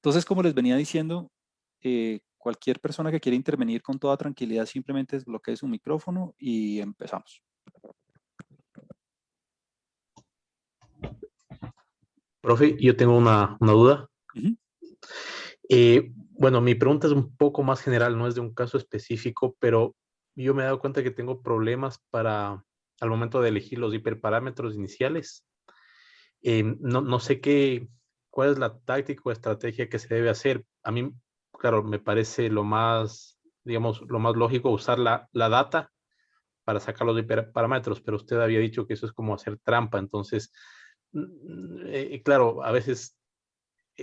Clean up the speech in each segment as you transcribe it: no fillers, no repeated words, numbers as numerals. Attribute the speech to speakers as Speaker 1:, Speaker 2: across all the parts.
Speaker 1: Entonces, como les venía diciendo, cualquier persona que quiera intervenir con toda tranquilidad simplemente desbloquee su micrófono y empezamos.
Speaker 2: Profe, yo tengo una duda.
Speaker 1: Ujú.
Speaker 2: Bueno, mi pregunta es un poco más general, no es de un caso específico, pero yo me he dado cuenta que tengo problemas al momento de elegir los hiperparámetros iniciales. No sé cuál es la táctica o estrategia que se debe hacer. A mí, claro, me parece lo más, digamos, lo más lógico usar la data para sacar los hiperparámetros, pero usted había dicho que eso es como hacer trampa. Entonces, claro, a veces,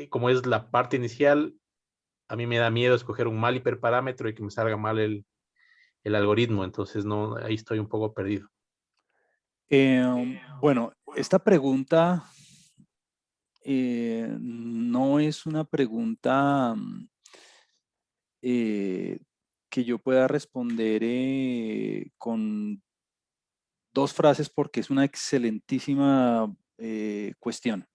Speaker 2: como es la parte inicial, a mí me da miedo escoger un mal hiperparámetro y que me salga mal el algoritmo, entonces no, ahí estoy un poco perdido.
Speaker 1: Bueno, esta pregunta no es una pregunta eh, que yo pueda responder con dos frases porque es una excelentísima cuestión.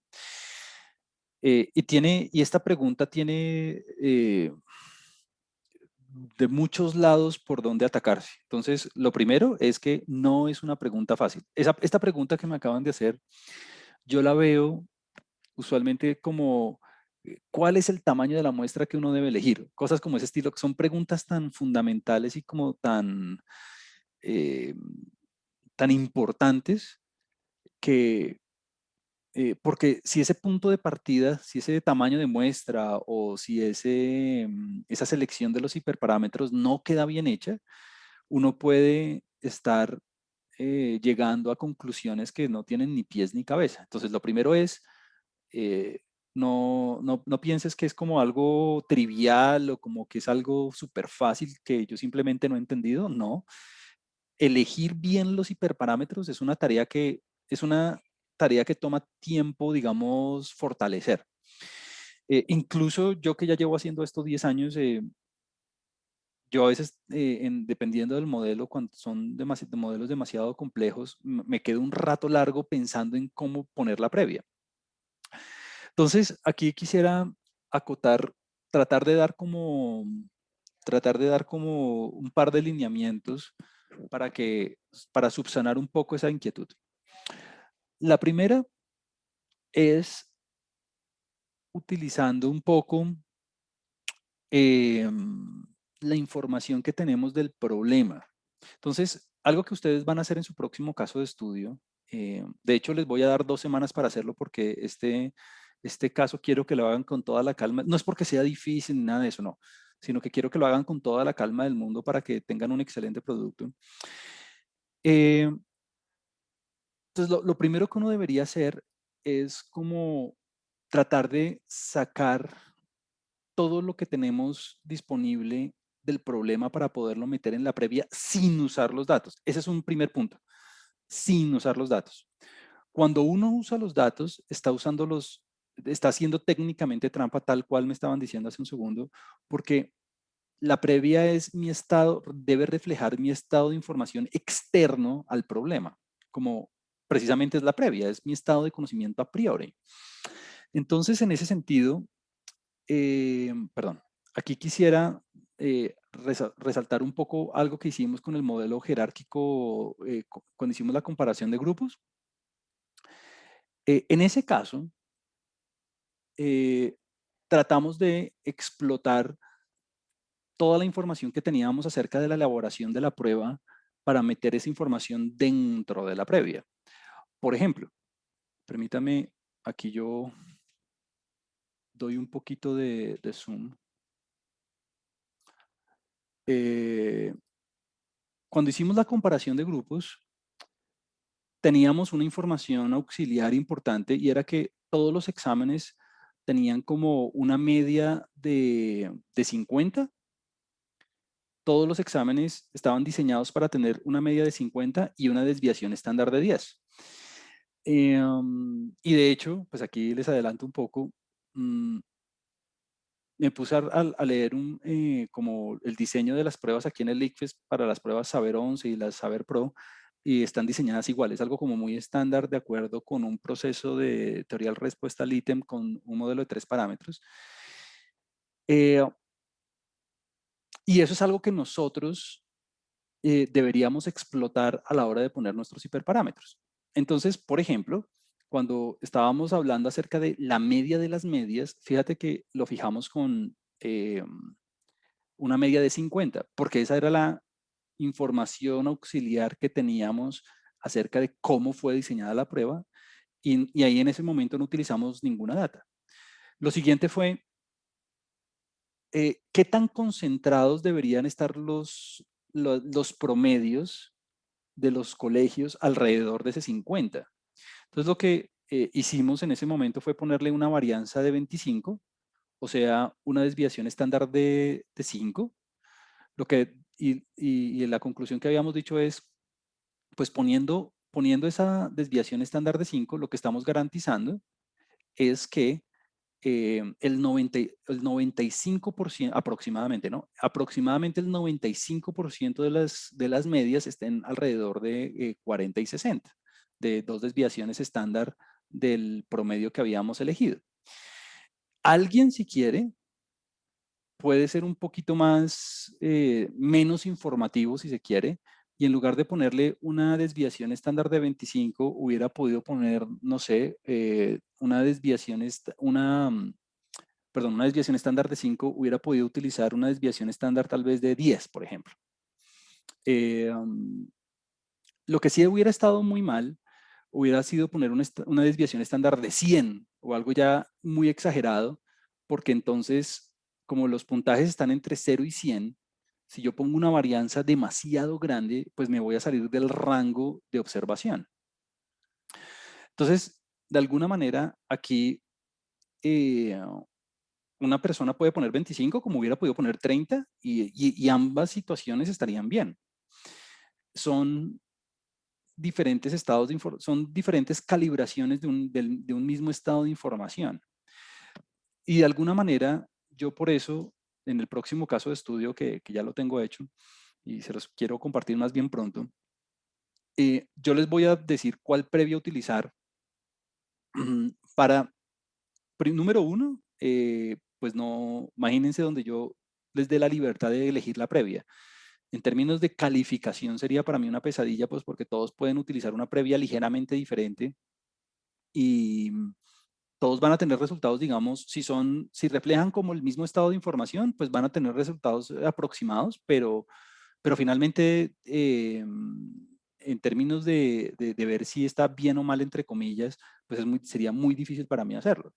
Speaker 1: Y esta pregunta tiene de muchos lados por donde atacarse. Entonces, lo primero es que no es una pregunta fácil. Esta pregunta que me acaban de hacer, yo la veo usualmente como ¿cuál es el tamaño de la muestra que uno debe elegir? Cosas como ese estilo, que son preguntas tan fundamentales y como eh, tan importantes que, porque si ese punto de partida, si ese tamaño de muestra o si esa selección de los hiperparámetros no queda bien hecha, uno puede estar llegando a conclusiones que no tienen ni pies ni cabeza. Entonces, lo primero es, eh, no pienses que es como algo trivial o como que es algo súper fácil que yo simplemente no he entendido. No. Elegir bien los hiperparámetros es una tarea que toma tiempo, digamos, fortalecer. Incluso yo que ya llevo haciendo esto 10 años, yo a veces, dependiendo del modelo, cuando son modelos demasiado complejos, me quedo un rato largo pensando en cómo poner la previa. Entonces, aquí quisiera acotar, tratar de dar como, tratar de dar como un par de lineamientos para subsanar un poco esa inquietud. La primera es utilizando un poco la información que tenemos del problema. Entonces, algo que ustedes van a hacer en su próximo caso de estudio, de hecho les voy a dar 2 semanas para hacerlo porque este caso quiero que lo hagan con toda la calma. No es porque sea difícil ni nada de eso, no, sino que quiero que lo hagan con toda la calma del mundo para que tengan un excelente producto. Eh, entonces, lo primero que uno debería hacer es como tratar de sacar todo lo que tenemos disponible del problema para poderlo meter en la previa sin usar los datos. Ese es un primer punto, sin usar los datos. Cuando uno usa los datos, está haciendo técnicamente trampa, tal cual me estaban diciendo hace un segundo, porque la previa es mi estado, debe reflejar mi estado de información externo al problema, como precisamente es la previa, es mi estado de conocimiento a priori. Entonces, en ese sentido, perdón, aquí quisiera resaltar un poco algo que hicimos con el modelo jerárquico cuando hicimos la comparación de grupos. En ese caso, eh, tratamos de explotar toda la información que teníamos acerca de la elaboración de la prueba para meter esa información dentro de la previa. Por ejemplo, permítame, aquí yo doy un poquito de zoom. Eh, Cuando hicimos la comparación de grupos, teníamos una información auxiliar importante y era que todos los exámenes tenían como una media de 50. Todos los exámenes estaban diseñados para tener una media de 50 y una desviación estándar de 10. Y de hecho, pues aquí les adelanto un poco, mm, me puse a leer como el diseño de las pruebas aquí en el ICFES para las pruebas Saber 11 y las Saber Pro, y están diseñadas iguales, algo como muy estándar de acuerdo con un proceso de teoría de respuesta al ítem con un modelo de 3 parámetros. Eh, y eso es algo que nosotros deberíamos explotar a la hora de poner nuestros hiperparámetros. Entonces, por ejemplo, cuando estábamos hablando acerca de la media de las medias, fíjate que lo fijamos con una media de 50, porque esa era la información auxiliar que teníamos acerca de cómo fue diseñada la prueba y ahí en ese momento no utilizamos ninguna data. Lo siguiente fue, ¿qué tan concentrados deberían estar los promedios de los colegios alrededor de ese 50? Entonces lo que hicimos en ese momento fue ponerle una varianza de 25, o sea, una desviación estándar de 5. Y la conclusión que habíamos dicho es, pues poniendo esa desviación estándar de 5, lo que estamos garantizando es que el 95% aproximadamente, ¿no? Aproximadamente el 95% de las medias estén alrededor de 40 y 60, de dos desviaciones estándar del promedio que habíamos elegido. Alguien, si quiere, puede ser un poquito más, menos informativo, si se quiere, y en lugar de ponerle una desviación estándar de 25, hubiera podido poner, no sé, una desviación, una desviación estándar de 5, hubiera podido utilizar una desviación estándar tal vez de 10, por ejemplo. Lo que sí hubiera estado muy mal hubiera sido poner una desviación estándar de 100 o algo ya muy exagerado, porque entonces, como los puntajes están entre 0 y 100, si yo pongo una varianza demasiado grande, pues me voy a salir del rango de observación. Entonces, de alguna manera, aquí eh, una persona puede poner 25 como hubiera podido poner 30 y ambas situaciones estarían bien. Son diferentes estados de son diferentes calibraciones de un mismo estado de información. Y de alguna manera, yo por eso, en el próximo caso de estudio que ya lo tengo hecho y se los quiero compartir más bien pronto, yo les voy a decir cuál previa utilizar para, número uno, pues no, imagínense donde yo les dé la libertad de elegir la previa. En términos de calificación sería para mí una pesadilla, pues porque todos pueden utilizar una previa ligeramente diferente y todos van a tener resultados, digamos, si reflejan como el mismo estado de información, pues van a tener resultados aproximados, pero finalmente, en términos de ver si está bien o mal, entre comillas, pues sería muy difícil para mí hacerlo.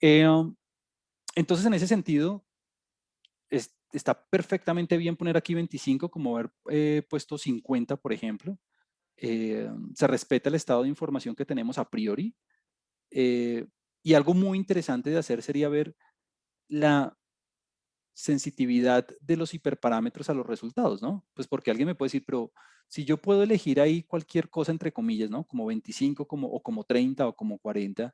Speaker 1: Entonces, en ese sentido, está perfectamente bien poner aquí 25 como haber puesto 50, por ejemplo. Se respeta el estado de información que tenemos a priori. Y algo muy interesante de hacer sería ver la sensitividad de los hiperparámetros a los resultados, ¿no? Pues porque alguien me puede decir, pero si yo puedo elegir ahí cualquier cosa entre comillas, ¿no? Como 25 o como 30 o como 40,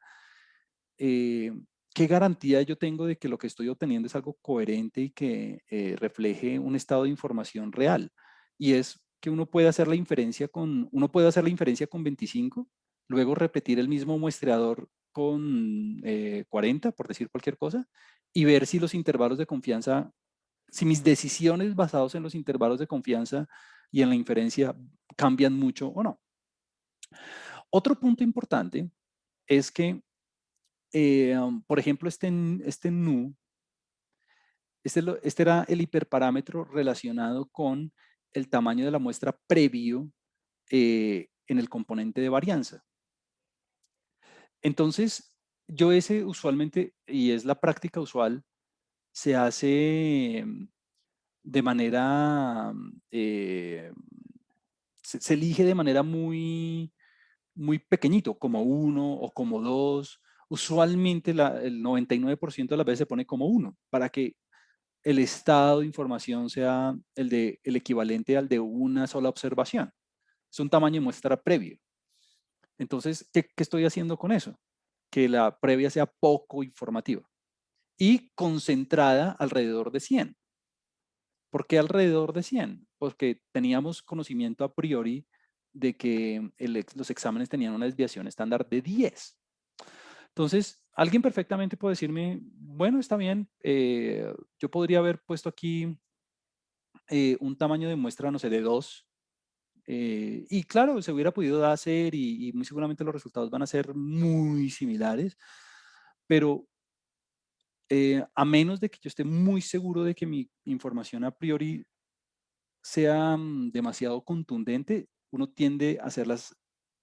Speaker 1: eh, ¿qué garantía yo tengo de que lo que estoy obteniendo es algo coherente y que refleje un estado de información real? Y es que uno puede hacer la inferencia con 25, luego repetir el mismo muestreador con 40, por decir cualquier cosa, y ver si los intervalos de confianza, si mis decisiones basadas en los intervalos de confianza y en la inferencia cambian mucho o no. Otro punto importante es que por ejemplo, este NU, este era el hiperparámetro relacionado con el tamaño de la muestra previo en el componente de varianza. Entonces, yo ese usualmente, y es la práctica usual, se hace de manera, se elige de manera muy, muy pequeñito, como 1 o como 2. Usualmente el 99% de las veces se pone como 1 para que el estado de información sea el equivalente al de una sola observación. Es un tamaño de muestra previo. Entonces, ¿qué estoy haciendo con eso? Que la previa sea poco informativa y concentrada alrededor de 100. ¿Por qué alrededor de 100? Porque teníamos conocimiento a priori de que los exámenes tenían una desviación estándar de 10. Entonces, alguien perfectamente puede decirme, bueno, está bien, yo podría haber puesto aquí un tamaño de muestra, no sé, de 2. Y claro, se hubiera podido hacer y muy seguramente los resultados van a ser muy similares, pero a menos de que yo esté muy seguro de que mi información a priori sea demasiado contundente, uno tiende a hacerlas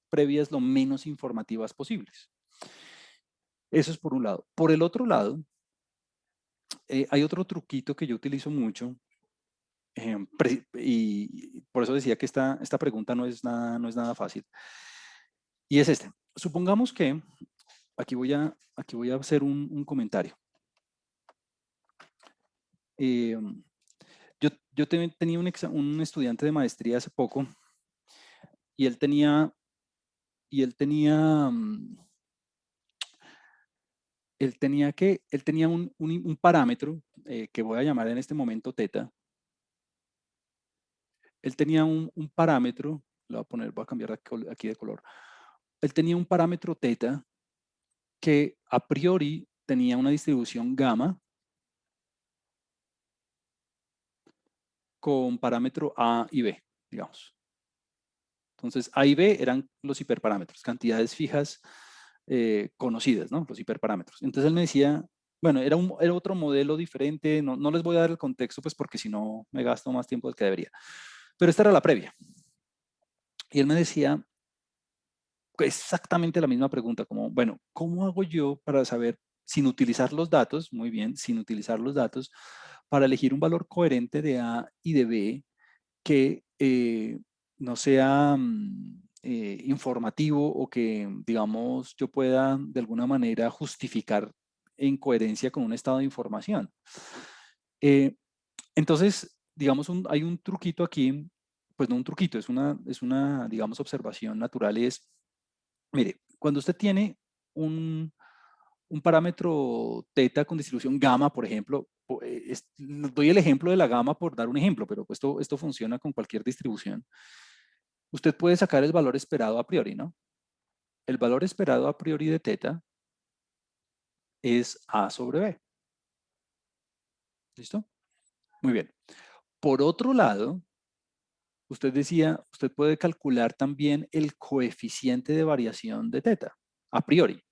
Speaker 1: previas lo menos informativas posibles. Eso es por un lado. Por el otro lado, hay otro truquito que yo utilizo mucho, y por eso decía que esta pregunta no es nada fácil, y es este. Supongamos que, aquí voy a hacer un comentario. Eh, yo tenía un estudiante de maestría hace poco y mm, él tenía un parámetro que voy a llamar en este momento teta. Él tenía un parámetro, voy a cambiar aquí de color. Él tenía un parámetro teta que a priori tenía una distribución gamma con parámetro A y B, digamos. Entonces, A y B eran los hiperparámetros, cantidades fijas conocidas, ¿no? Los hiperparámetros. Entonces él me decía, bueno, era otro modelo diferente, no les voy a dar el contexto, pues porque si no me gasto más tiempo del que debería. Pero esta era la previa. Y él me decía exactamente la misma pregunta, como, bueno, ¿cómo hago yo para saber, sin utilizar los datos, muy bien, sin utilizar los datos, para elegir un valor coherente de A y de B que no sea informativo o que, digamos, yo pueda de alguna manera justificar en coherencia con un estado de información? Eh, entonces, digamos, hay un truquito aquí, pues no un truquito, es una, digamos, observación natural, y es, mire, cuando usted tiene un parámetro teta con distribución gamma, por ejemplo, doy el ejemplo de la gamma por dar un ejemplo, pero esto funciona con cualquier distribución. Usted puede sacar el valor esperado a priori, ¿no? El valor esperado a priori de teta es A sobre B. ¿Listo? Muy bien. Por otro lado, usted decía, usted puede calcular también el coeficiente de variación de teta, a priori.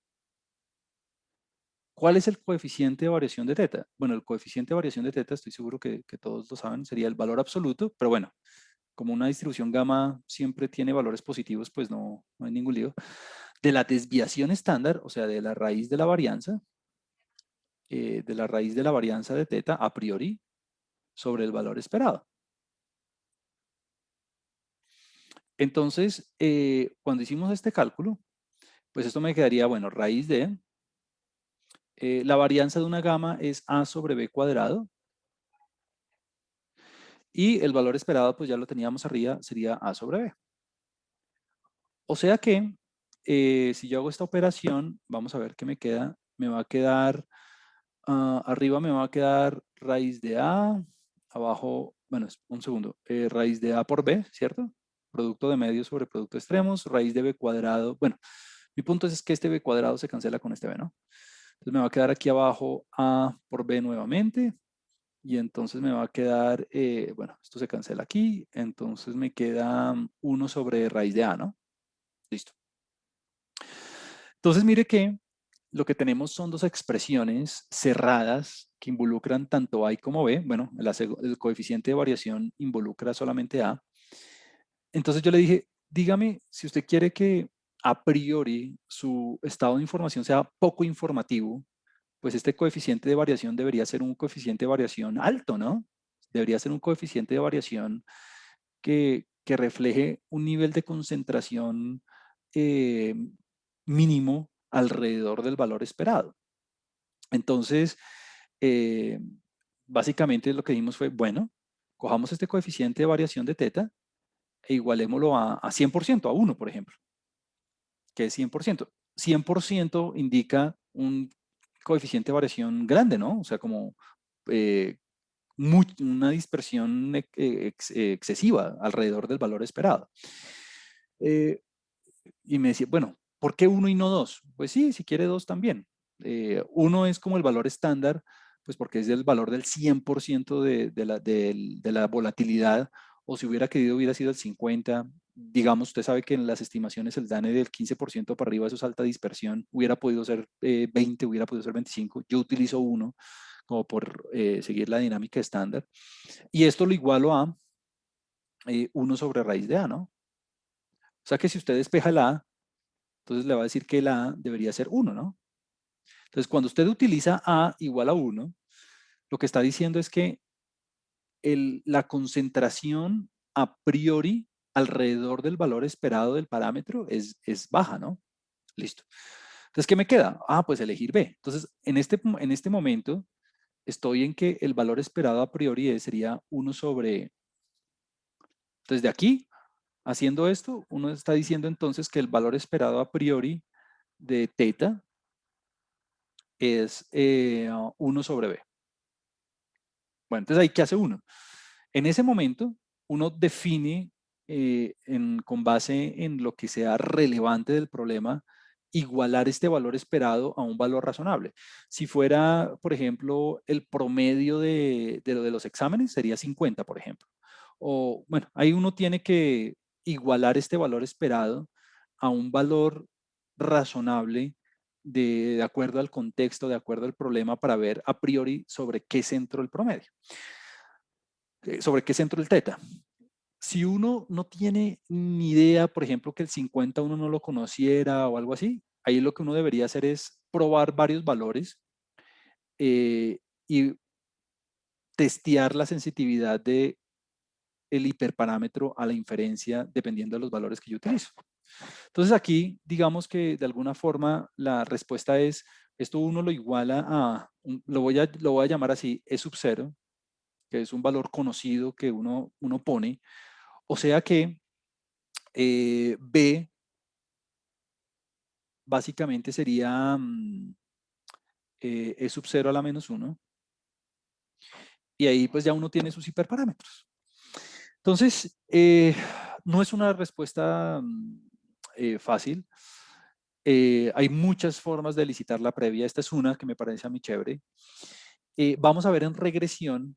Speaker 1: ¿Cuál es el coeficiente de variación de teta? Bueno, el coeficiente de variación de teta, estoy seguro que todos lo saben, sería el valor absoluto, pero bueno, como una distribución gamma siempre tiene valores positivos, pues no hay ningún lío. De la desviación estándar, o sea, de la raíz de la varianza, de teta a priori sobre el valor esperado. Entonces, cuando hicimos este cálculo, pues esto me quedaría, bueno, raíz de, la varianza de una gama es A sobre B cuadrado, y el valor esperado, pues ya lo teníamos arriba, sería A sobre B. O sea que, si yo hago esta operación, vamos a ver qué me queda. Me va a quedar, arriba me va a quedar raíz de A, abajo, bueno, un segundo, raíz de A por B, ¿cierto? Producto de medios sobre producto de extremos, raíz de B cuadrado. Bueno, mi punto es que este B cuadrado se cancela con este B, ¿no? Entonces me va a quedar aquí abajo A por B nuevamente. Y entonces me va a quedar, bueno, esto se cancela aquí, entonces me queda 1 sobre raíz de A, ¿no? Listo. Entonces mire que lo que tenemos son dos expresiones cerradas que involucran tanto A como B. Bueno, el coeficiente de variación involucra solamente A. Entonces yo le dije, dígame si usted quiere que a priori su estado de información sea poco informativo, pues este coeficiente de variación debería ser un coeficiente de variación alto, ¿no? Debería ser un coeficiente de variación que refleje un nivel de concentración eh, mínimo alrededor del valor esperado. Entonces, eh, básicamente lo que dijimos fue, bueno, cojamos este coeficiente de variación de teta e igualémoslo a 100%, a 1, por ejemplo, que es 100%. 100% indica un coeficiente de variación grande, ¿no? O sea, como eh, una dispersión excesiva alrededor del valor esperado. Y me decía, bueno, ¿por qué 1 y no 2? Pues sí, si quiere 2 también. Uno es como el valor estándar, pues porque es el valor del 100% de la volatilidad, o si hubiera querido hubiera sido el 50%. Digamos, usted sabe que en las estimaciones el DANE del 15% para arriba, eso es alta dispersión, hubiera podido ser 20, hubiera podido ser 25. Yo utilizo uno como por seguir la dinámica estándar. Y esto lo igualo a 1 sobre raíz de A, ¿no? O sea que si usted despeja el A, entonces le va a decir que el A debería ser 1, ¿no? Entonces, cuando usted utiliza A igual a 1, lo que está diciendo es que la concentración a priori alrededor del valor esperado del parámetro es baja, ¿no? Listo. Entonces, ¿qué me queda? Ah, pues elegir B. Entonces, en este momento, estoy en que el valor esperado a priori sería 1 sobre... Entonces, de aquí, haciendo esto, uno está diciendo entonces que el valor esperado a priori de teta es 1 sobre B. Bueno, entonces ahí, ¿qué hace uno? En ese momento, uno define con base en lo que sea relevante del problema, igualar este valor esperado a un valor razonable. Si fuera, por ejemplo, el promedio de los exámenes, sería 50, por ejemplo. O, bueno, ahí uno tiene que igualar este valor esperado a un valor razonable de acuerdo al contexto, de acuerdo al problema, para ver a priori sobre qué centro el promedio, sobre qué centro el teta. Si uno no tiene ni idea, por ejemplo, que el 50 uno no lo conociera o algo así, ahí lo que uno debería hacer es probar varios valores y testear la sensitividad de el hiperparámetro a la inferencia dependiendo de los valores que yo utilizo. Entonces aquí, digamos que de alguna forma la respuesta es, esto uno lo iguala a, lo voy a llamar así, E sub 0, que es un valor conocido que uno pone, o sea que B básicamente sería E sub 0 a la menos 1, y ahí pues ya uno tiene sus hiperparámetros. Entonces, no es una respuesta fácil. Hay muchas formas de licitar la previa. Esta es una que me parece a mí chévere. Vamos a ver en regresión,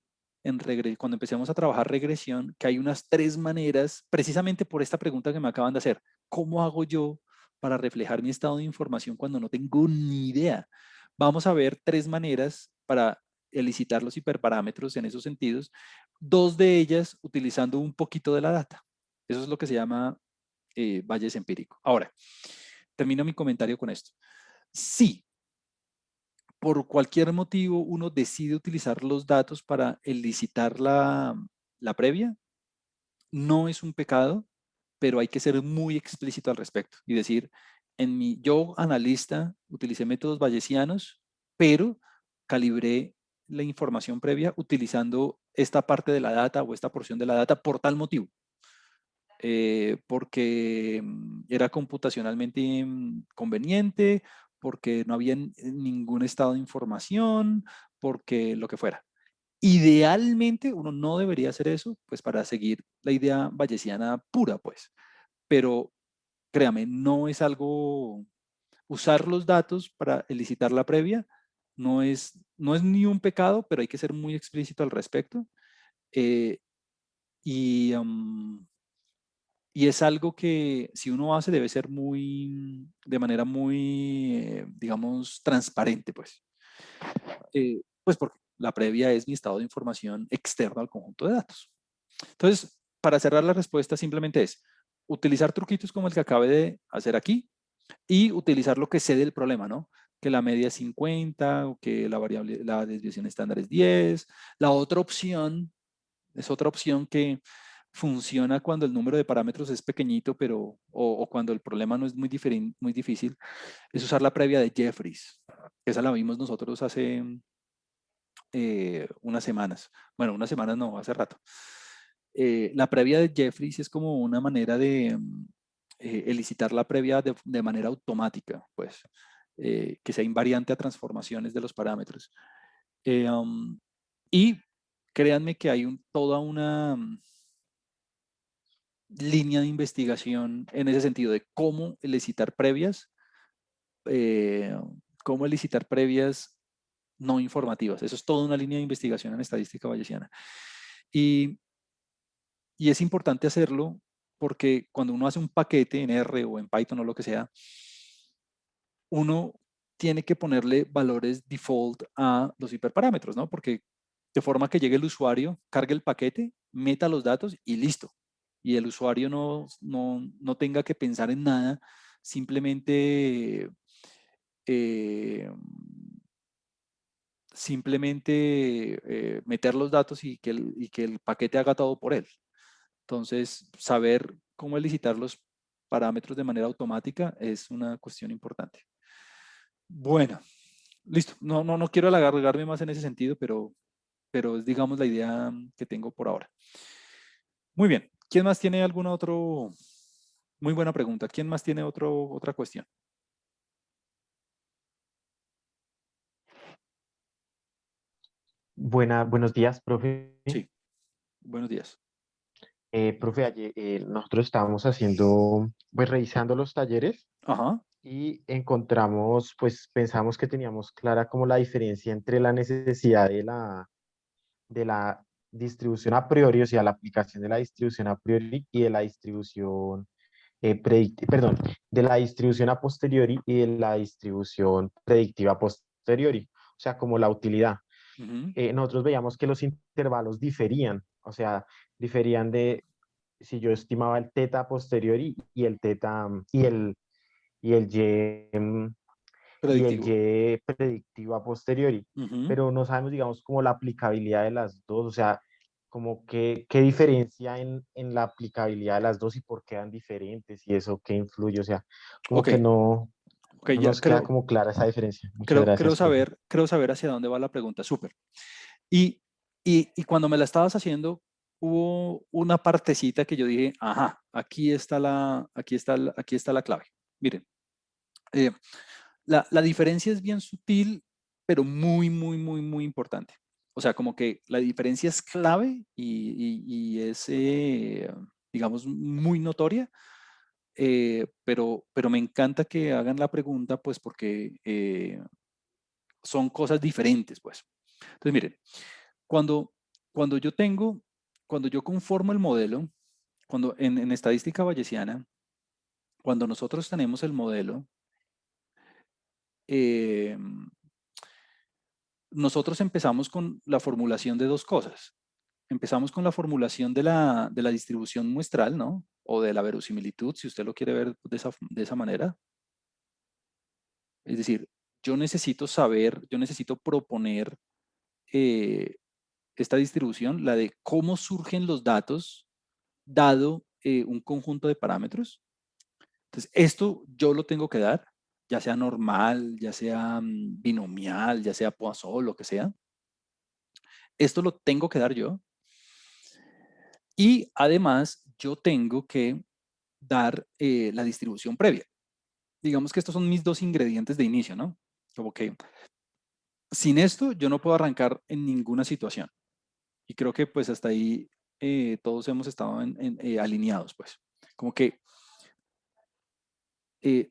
Speaker 1: cuando empecemos a trabajar regresión, que hay unas 3 maneras, precisamente por esta pregunta que me acaban de hacer. ¿Cómo hago yo para reflejar mi estado de información cuando no tengo ni idea? Vamos a ver 3 maneras para elicitar los hiperparámetros en esos sentidos. 2 de ellas utilizando un poquito de la data. Eso es lo que se llama Bayes empírico. Ahora, termino mi comentario con esto. Sí, por cualquier motivo uno decide utilizar los datos para elicitar la previa, no es un pecado, pero hay que ser muy explícito al respecto y decir, yo analista utilicé métodos bayesianos, pero calibré la información previa utilizando esta parte de la data o esta porción de la data por tal motivo. Porque era computacionalmente conveniente, porque no había ningún estado de información, porque lo que fuera. Idealmente uno no debería hacer eso, pues para seguir la idea bayesiana pura, pues. Pero créame, no es algo, usar los datos para elicitar la previa, no es ni un pecado, pero hay que ser muy explícito al respecto. Eh, y, y es algo que si uno hace debe ser de manera muy, digamos, transparente, pues. Pues porque la previa es mi estado de información externo al conjunto de datos. Entonces, para cerrar la respuesta simplemente es utilizar truquitos como el que acabé de hacer aquí y utilizar lo que sé del problema, ¿no? Que la media es 50 o que la desviación estándar es 10. La otra opción es otra opción que funciona cuando el número de parámetros es pequeñito, o cuando el problema no es muy difícil, es usar la previa de Jeffries. Esa la vimos nosotros hace unas semanas. Bueno, unas semanas no, hace rato. La previa de Jeffries es como una manera de elicitar la previa de manera automática, pues, que sea invariante a transformaciones de los parámetros. Y créanme que hay toda una línea de investigación en ese sentido de cómo elicitar previas, eh, cómo elicitar previas no informativas. Eso es toda una línea de investigación en estadística bayesiana. Y es importante hacerlo porque cuando uno hace un paquete en R o en Python o lo que sea, uno tiene que ponerle valores default a los hiperparámetros, ¿no? Porque de forma que llegue el usuario, cargue el paquete, meta los datos y listo. Y el usuario no tenga que pensar en nada, simplemente eh, meter los datos y que el paquete haga todo por él. Entonces, saber cómo elicitar los parámetros de manera automática es una cuestión importante. Bueno, listo. No quiero alargarme más en ese sentido, pero es, digamos, la idea que tengo por ahora. Muy bien. ¿Quién más tiene alguna otro? Muy buena pregunta. ¿Quién más tiene otra cuestión?
Speaker 3: Buenos días, profe.
Speaker 1: Sí, buenos días.
Speaker 3: Profe, ayer, nosotros estábamos haciendo, pues revisando los talleres
Speaker 1: Ajá.
Speaker 3: y encontramos, pues pensamos que teníamos clara como la diferencia entre la necesidad de la distribución a priori, o sea, la aplicación de la distribución a priori y de la distribución perdón, de la distribución a posteriori y de la distribución predictiva a posteriori, o sea, como la utilidad.
Speaker 1: Ujú.
Speaker 3: Nosotros veíamos que los intervalos diferían, o sea, diferían de si yo estimaba el teta a posteriori y el teta y el y, y el
Speaker 1: Predictivo.
Speaker 3: y predictivo a posteriori,
Speaker 1: Ujú.
Speaker 3: pero no sabemos, digamos, como la aplicabilidad de las dos, o sea, como qué diferencia en la aplicabilidad de las dos y por qué dan diferentes y eso qué influye, o sea, como
Speaker 1: Ok,
Speaker 3: que no,
Speaker 1: ok,
Speaker 3: no
Speaker 1: ya
Speaker 3: nos queda como clara esa diferencia. Muchas
Speaker 1: creo
Speaker 3: gracias, profe.
Speaker 1: saber hacia dónde va la pregunta. Súper. Y, y cuando me la estabas haciendo, hubo una partecita que yo dije, ajá, aquí está la clave. Miren, eh, la diferencia es bien sutil, pero muy importante. O sea, como que la diferencia es clave y es, digamos, muy notoria, pero me encanta que hagan la pregunta, pues porque son cosas diferentes, pues. Entonces, miren, cuando, cuando yo tengo, cuando yo conformo el modelo, cuando en estadística bayesiana, cuando nosotros tenemos el modelo, eh, nosotros empezamos con la formulación de dos cosas. Empezamos con la formulación de la distribución muestral, ¿no? O de la verosimilitud, si usted lo quiere ver de esa manera. Es decir, yo necesito proponer eh, esta distribución, la de cómo surgen los datos dado un conjunto de parámetros. Entonces, esto yo lo tengo que dar, ya sea normal, ya sea binomial, ya sea Poisson, lo que sea. Esto lo tengo que dar yo. Y además, yo tengo que dar la distribución previa. Digamos que estos son mis dos ingredientes de inicio, ¿no? Como que sin esto yo no puedo arrancar en ninguna situación. Y creo que pues hasta ahí todos hemos estado alineados, pues. Como que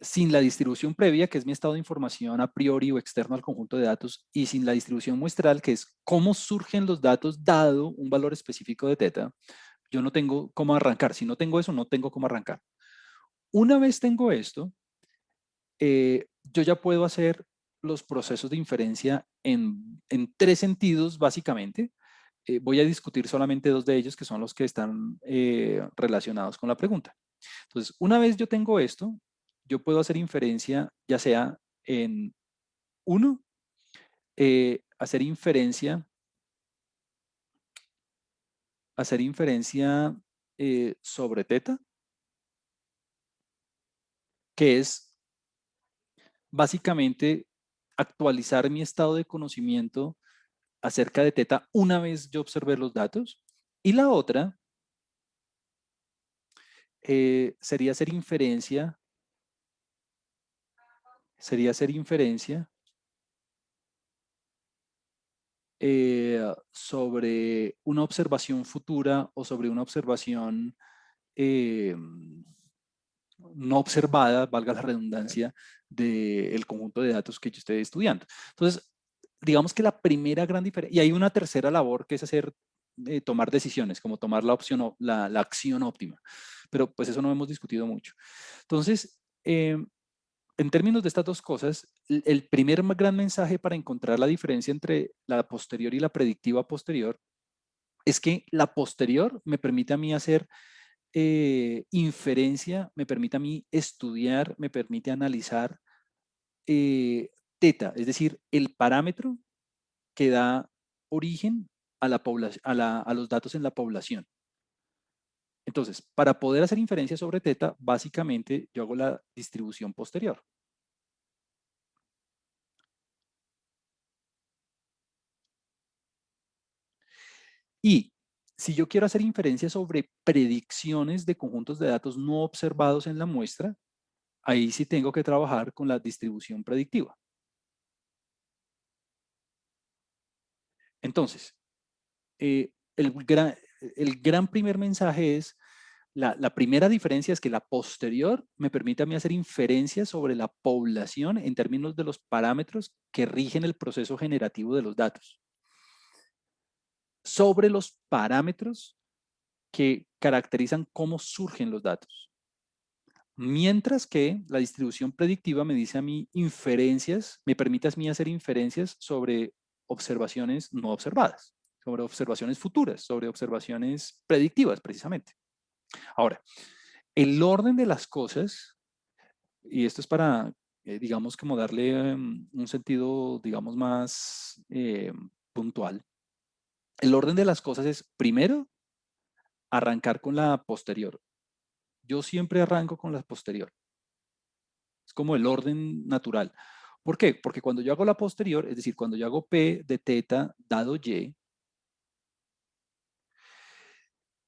Speaker 1: sin la distribución previa, que es mi estado de información a priori o externo al conjunto de datos, y sin la distribución muestral, que es cómo surgen los datos dado un valor específico de teta, yo no tengo cómo arrancar. Si no tengo eso, no tengo cómo arrancar. Una vez tengo esto, yo ya puedo hacer los procesos de inferencia en tres sentidos, básicamente. Voy a discutir solamente dos de ellos, que son los que están relacionados con la pregunta. Entonces, una vez yo tengo esto, yo puedo hacer inferencia, ya sea en uno, hacer inferencia sobre teta, que es básicamente actualizar mi estado de conocimiento acerca de teta una vez yo observé los datos. Y la otra sería hacer inferencia, sobre una observación futura o sobre una observación no observada, valga la redundancia, del conjunto de datos que yo esté estudiando. Entonces, digamos que la primera gran diferencia, y hay una tercera labor que es tomar decisiones, como tomar la opción, la acción óptima, pero pues eso no hemos discutido mucho. Entonces, en términos de estas dos cosas, el primer gran mensaje para encontrar la diferencia entre la posterior y la predictiva posterior es que la posterior me permite a mí hacer inferencia, me permite a mí estudiar, me permite analizar teta, es decir, el parámetro que da origen a, la a los datos en la población. Entonces, para poder hacer inferencia sobre teta, básicamente yo hago la distribución posterior. Y si yo quiero hacer inferencia sobre predicciones de conjuntos de datos no observados en la muestra, ahí sí tengo que trabajar con la distribución predictiva. Entonces, el gran primer mensaje es, la primera diferencia es que la posterior me permite a mí hacer inferencias sobre la población en términos de los parámetros que rigen el proceso generativo de los datos, sobre los parámetros que caracterizan cómo surgen los datos. Mientras que la distribución predictiva me dice a mí inferencias, me permite a mí hacer inferencias sobre observaciones no observadas, sobre observaciones futuras, sobre observaciones predictivas precisamente. Ahora, el orden de las cosas, y esto es para, digamos, como darle un sentido, digamos, más puntual. El orden de las cosas es, primero, arrancar con la posterior. Yo siempre arranco con la posterior. Es como el orden natural. ¿Por qué? Porque cuando yo hago la posterior, es decir, cuando yo hago P de teta dado Y,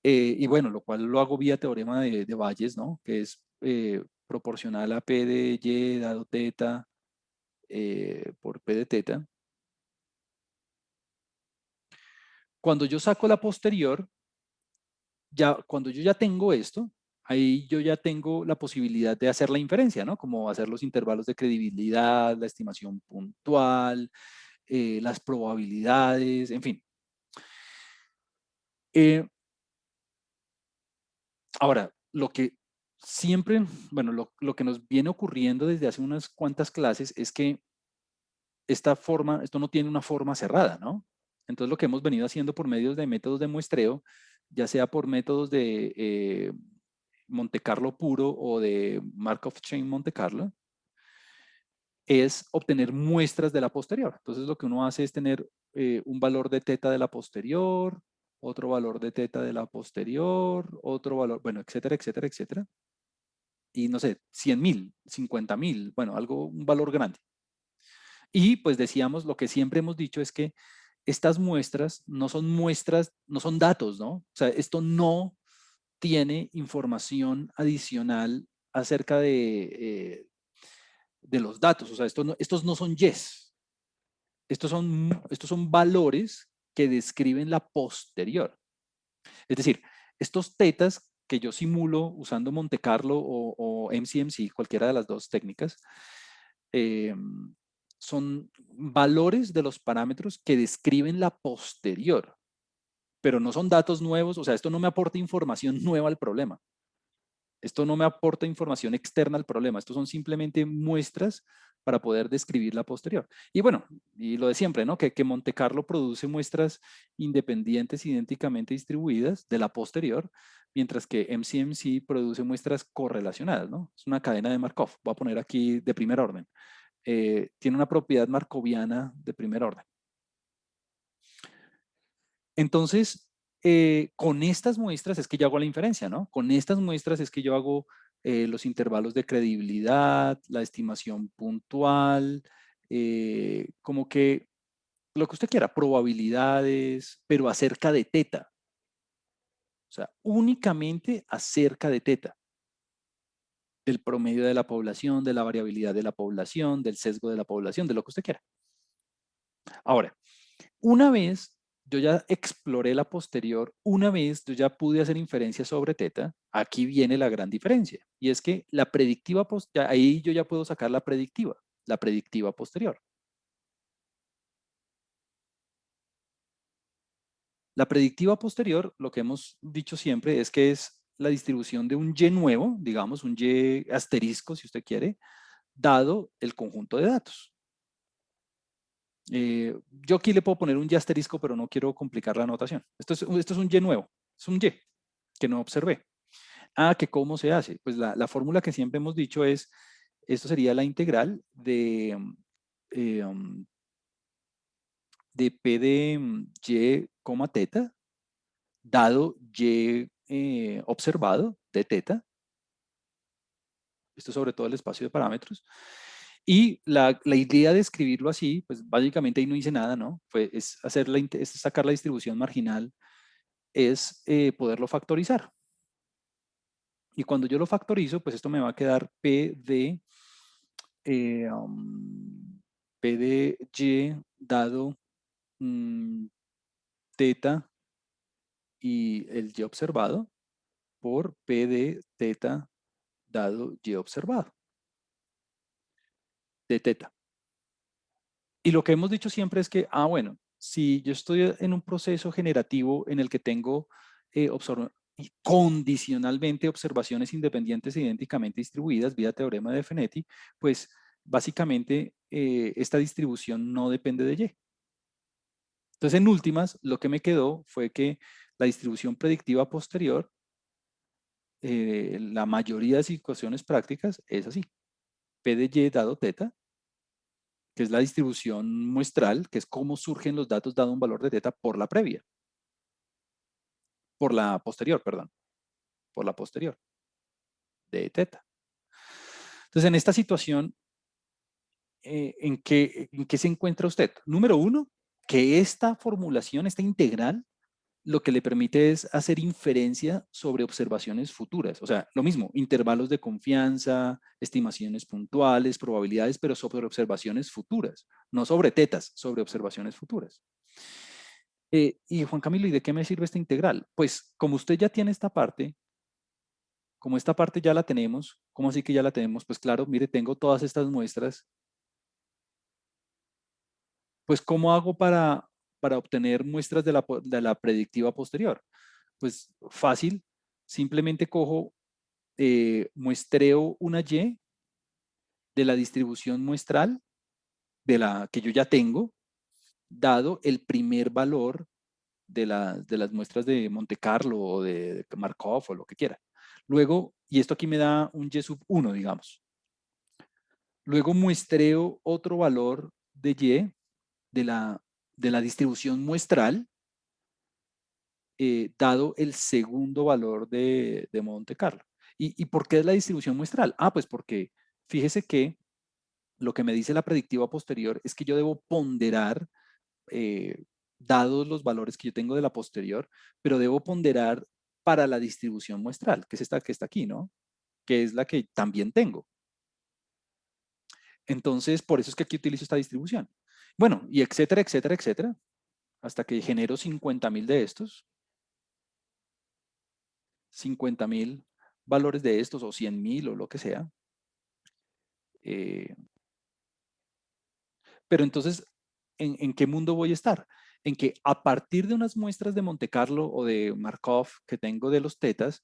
Speaker 1: y bueno, lo cual lo hago vía teorema de Bayes, ¿no? Que es proporcional a P de Y dado teta por P de teta. Cuando yo saco la posterior, cuando yo ya tengo esto, ahí yo ya tengo la posibilidad de hacer la inferencia, ¿no? Como hacer los intervalos de credibilidad, la estimación puntual, las probabilidades, en fin. Ahora, lo que siempre, bueno, lo que nos viene ocurriendo desde hace unas cuantas clases es que esto no tiene una forma cerrada, ¿no? Entonces lo que hemos venido haciendo por medio de métodos de muestreo, ya sea por métodos de Monte Carlo puro o de Markov Chain Monte Carlo, es obtener muestras de la posterior. Entonces lo que uno hace es tener un valor de teta de la posterior, otro valor de teta de la posterior, otro valor, bueno, etcétera, etcétera, etcétera. Y no sé, 100.000, 50.000, bueno, un valor grande. Y pues decíamos, lo que siempre hemos dicho es que estas muestras, no son datos, ¿no? O sea, esto no tiene información adicional acerca de los datos. O sea, estos no son yes. Estos son valores que describen la posterior. Es decir, estos tetas que yo simulo usando Monte Carlo o MCMC, cualquiera de las dos técnicas, son valores de los parámetros que describen la posterior, pero no son datos nuevos. O sea, esto no me aporta información nueva al problema. Esto no me aporta información externa al problema. Estos son simplemente muestras para poder describir la posterior. Y bueno, y lo de siempre, ¿no? Que Monte Carlo produce muestras independientes idénticamente distribuidas de la posterior, mientras que MCMC produce muestras correlacionadas, ¿no? Es una cadena de Markov. Voy a poner aquí de primer orden. Tiene una propiedad markoviana de primer orden. Entonces, con estas muestras es que yo hago la inferencia, ¿no? Con estas muestras es que yo hago los intervalos de credibilidad, la estimación puntual, como que lo que usted quiera, probabilidades, pero acerca de teta. O sea, únicamente acerca de teta, del promedio de la población, de la variabilidad de la población, del sesgo de la población, de lo que usted quiera. Ahora, una vez yo ya exploré la posterior una vez, yo ya pude hacer inferencia sobre teta. Aquí viene la gran diferencia, y es que la predictiva, ahí yo ya puedo sacar la predictiva posterior. La predictiva posterior, lo que hemos dicho siempre es que es la distribución de un Y nuevo, digamos un Y asterisco si usted quiere, dado el conjunto de datos. Yo aquí le puedo poner un Y asterisco, pero no quiero complicar la anotación. Esto es un Y nuevo, es un Y que no observé. ¿Que cómo se hace? Pues la fórmula que siempre hemos dicho es, esto sería la integral de P de Y, teta, dado Y observado de teta. Esto sobre todo el espacio de parámetros. Y la idea de escribirlo así, pues básicamente ahí no hice nada, ¿no? Es sacar la distribución marginal, es poderlo factorizar. Y cuando yo lo factorizo, pues esto me va a quedar P de Y dado teta y el Y observado por P de teta dado Y observado de teta. Y lo que hemos dicho siempre es que, bueno, si yo estoy en un proceso generativo en el que tengo condicionalmente observaciones independientes e idénticamente distribuidas vía teorema de Feneti, pues básicamente esta distribución no depende de Y. Entonces, en últimas, lo que me quedó fue que la distribución predictiva posterior, la mayoría de situaciones prácticas es así. P de Y dado teta, que es la distribución muestral, que es cómo surgen los datos dado un valor de teta por la previa. Por la posterior, perdón. Por la posterior de teta. Entonces, en esta situación, ¿en qué se encuentra usted? Número uno, que esta formulación, esta integral, lo que le permite es hacer inferencia sobre observaciones futuras. O sea, lo mismo, intervalos de confianza, estimaciones puntuales, probabilidades, pero sobre observaciones futuras. No sobre tetas, sobre observaciones futuras. Y Juan Camilo, ¿y de qué me sirve esta integral? Pues como usted ya tiene esta parte, como esta parte ya la tenemos, ¿cómo así que ya la tenemos? Pues claro, mire, tengo todas estas muestras. Pues ¿cómo hago para obtener muestras de la predictiva posterior? Pues fácil, simplemente cojo, muestreo una Y de la distribución muestral de la que yo ya tengo, dado el primer valor de las muestras de Monte Carlo o de Markov o lo que quiera. Luego, y esto aquí me da un Y sub 1, digamos. Luego muestreo otro valor de Y de la distribución muestral, dado el segundo valor de Monte Carlo. ¿Y por qué es la distribución muestral? Pues porque fíjese que lo que me dice la predictiva posterior es que yo debo ponderar, dados los valores que yo tengo de la posterior, pero debo ponderar para la distribución muestral, que es esta que está aquí, ¿no? Que es la que también tengo. Entonces, por eso es que aquí utilizo esta distribución. Bueno, y etcétera, etcétera, etcétera, hasta que genero 50.000 de estos. 50.000 valores de estos o 100.000 o lo que sea. Pero entonces, ¿en qué mundo voy a estar? En que a partir de unas muestras de Monte Carlo o de Markov que tengo de los tetas,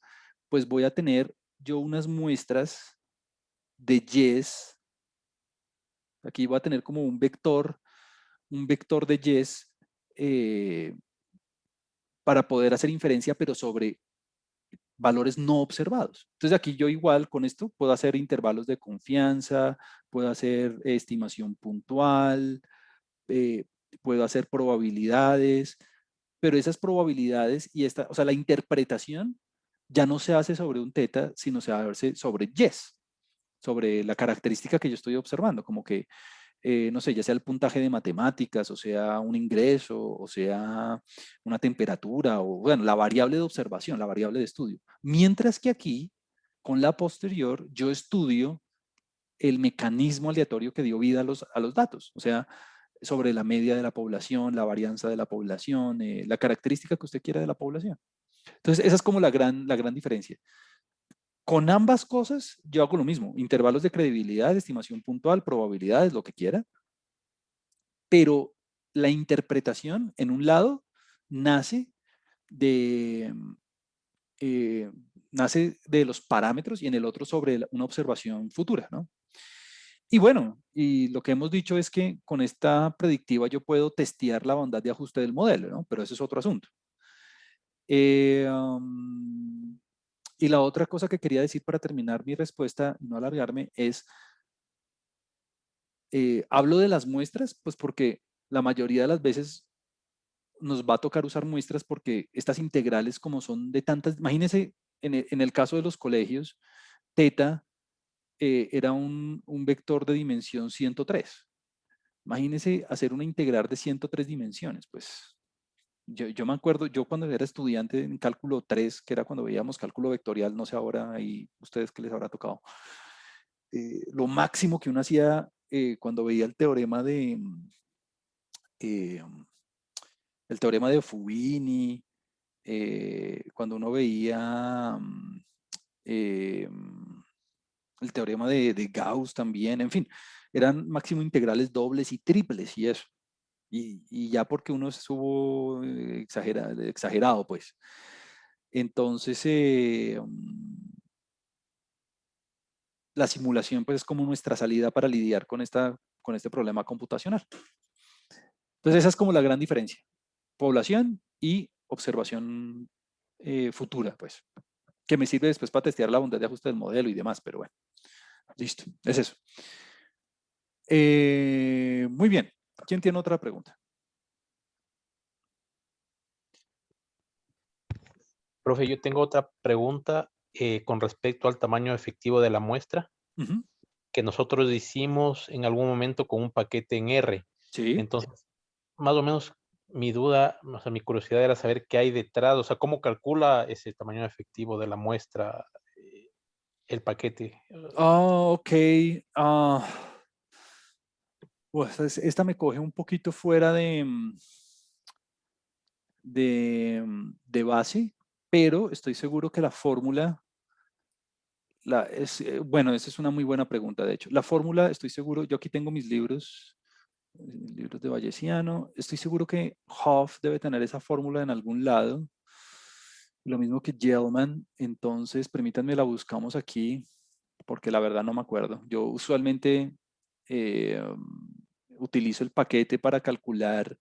Speaker 1: pues voy a tener yo unas muestras de Yes. Aquí voy a tener como un vector de Yes, para poder hacer inferencia, pero sobre valores no observados. Entonces aquí yo igual con esto puedo hacer intervalos de confianza, puedo hacer estimación puntual, puedo hacer probabilidades, pero esas probabilidades y o sea, la interpretación ya no se hace sobre un teta, sino se hace sobre yes, sobre la característica que yo estoy observando, como que, no sé, ya sea el puntaje de matemáticas, o sea, un ingreso, o sea, una temperatura, o bueno, la variable de observación, la variable de estudio. Mientras que aquí, con la posterior, yo estudio el mecanismo aleatorio que dio vida a los datos. O sea, sobre la media de la población, la varianza de la población, la característica que usted quiera de la población. Entonces, esa es como la gran diferencia. Con ambas cosas, yo hago lo mismo, intervalos de credibilidad, estimación puntual, probabilidades, lo que quiera, pero la interpretación en un lado nace de, eh, nace de los parámetros y en el otro sobre una observación futura, ¿no? Y bueno, y lo que hemos dicho es que con esta predictiva yo puedo testear la bondad de ajuste del modelo, ¿no? Pero ese es otro asunto. Y la otra cosa que quería decir para terminar mi respuesta y no alargarme es, hablo de las muestras, pues porque la mayoría de las veces nos va a tocar usar muestras porque estas integrales como son de tantas, imagínense en el caso de los colegios, teta era un vector de dimensión 103. Imagínense hacer una integral de 103 dimensiones, pues yo me acuerdo, yo cuando era estudiante en cálculo 3, que era cuando veíamos cálculo vectorial, no sé ahora ahí ustedes qué les habrá tocado, lo máximo que uno hacía cuando veía eh, el teorema de Fubini, cuando uno veía eh, el teorema de Gauss también, en fin, eran máximo integrales dobles y triples y eso. Y ya porque uno estuvo exagerado, pues. Entonces, la simulación pues es como nuestra salida para lidiar con este problema computacional. Entonces, esa es como la gran diferencia. Población y observación futura, pues. Que me sirve después para testear la bondad de ajuste del modelo y demás, pero bueno. Listo, es eso. Muy bien. ¿Quién tiene otra pregunta?
Speaker 2: Profe, yo tengo otra pregunta con respecto al tamaño efectivo de la muestra que nosotros hicimos en algún momento con un paquete en R.
Speaker 1: Sí.
Speaker 2: Entonces, más o menos mi duda, o sea, mi curiosidad era saber qué hay detrás, o sea, cómo calcula ese tamaño efectivo de la muestra el paquete.
Speaker 1: Ok. Pues esta me coge un poquito fuera de base, pero estoy seguro que la fórmula, bueno, esa es una muy buena pregunta, de hecho. La fórmula, estoy seguro, yo aquí tengo mis libros de Bayesiano, estoy seguro que Hoff debe tener esa fórmula en algún lado, lo mismo que Gell-Mann, entonces permítanme la buscamos aquí, porque la verdad no me acuerdo. Yo usualmente eh, utilizo el paquete para calcular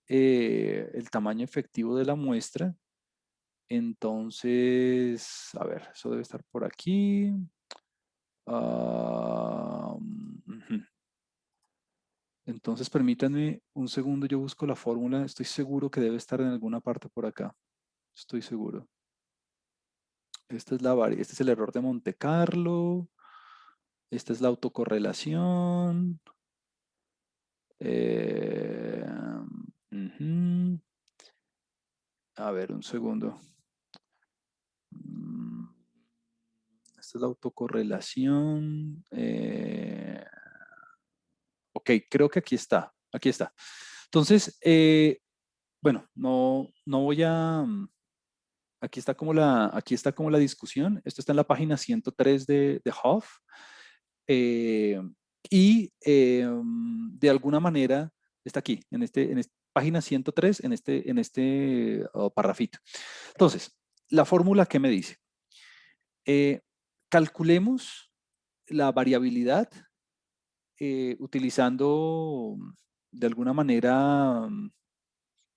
Speaker 1: el tamaño efectivo de la muestra. Entonces, a ver, eso debe estar por aquí. Ujú. Entonces, permítanme un segundo, yo busco la fórmula. Estoy seguro que debe estar en alguna parte por acá. Estoy seguro. Este es el error de Monte Carlo. Esta es la autocorrelación. Ujú. A ver, un segundo. Esta es la autocorrelación. Ok, creo que aquí está. Aquí está. Entonces, bueno, no voy a... aquí está como la discusión. Esto está en la página 103 de Hoff. Y de alguna manera está aquí, en esta página 103, en este parrafito. Entonces, la fórmula, ¿qué me dice? Calculemos la variabilidad utilizando de alguna manera...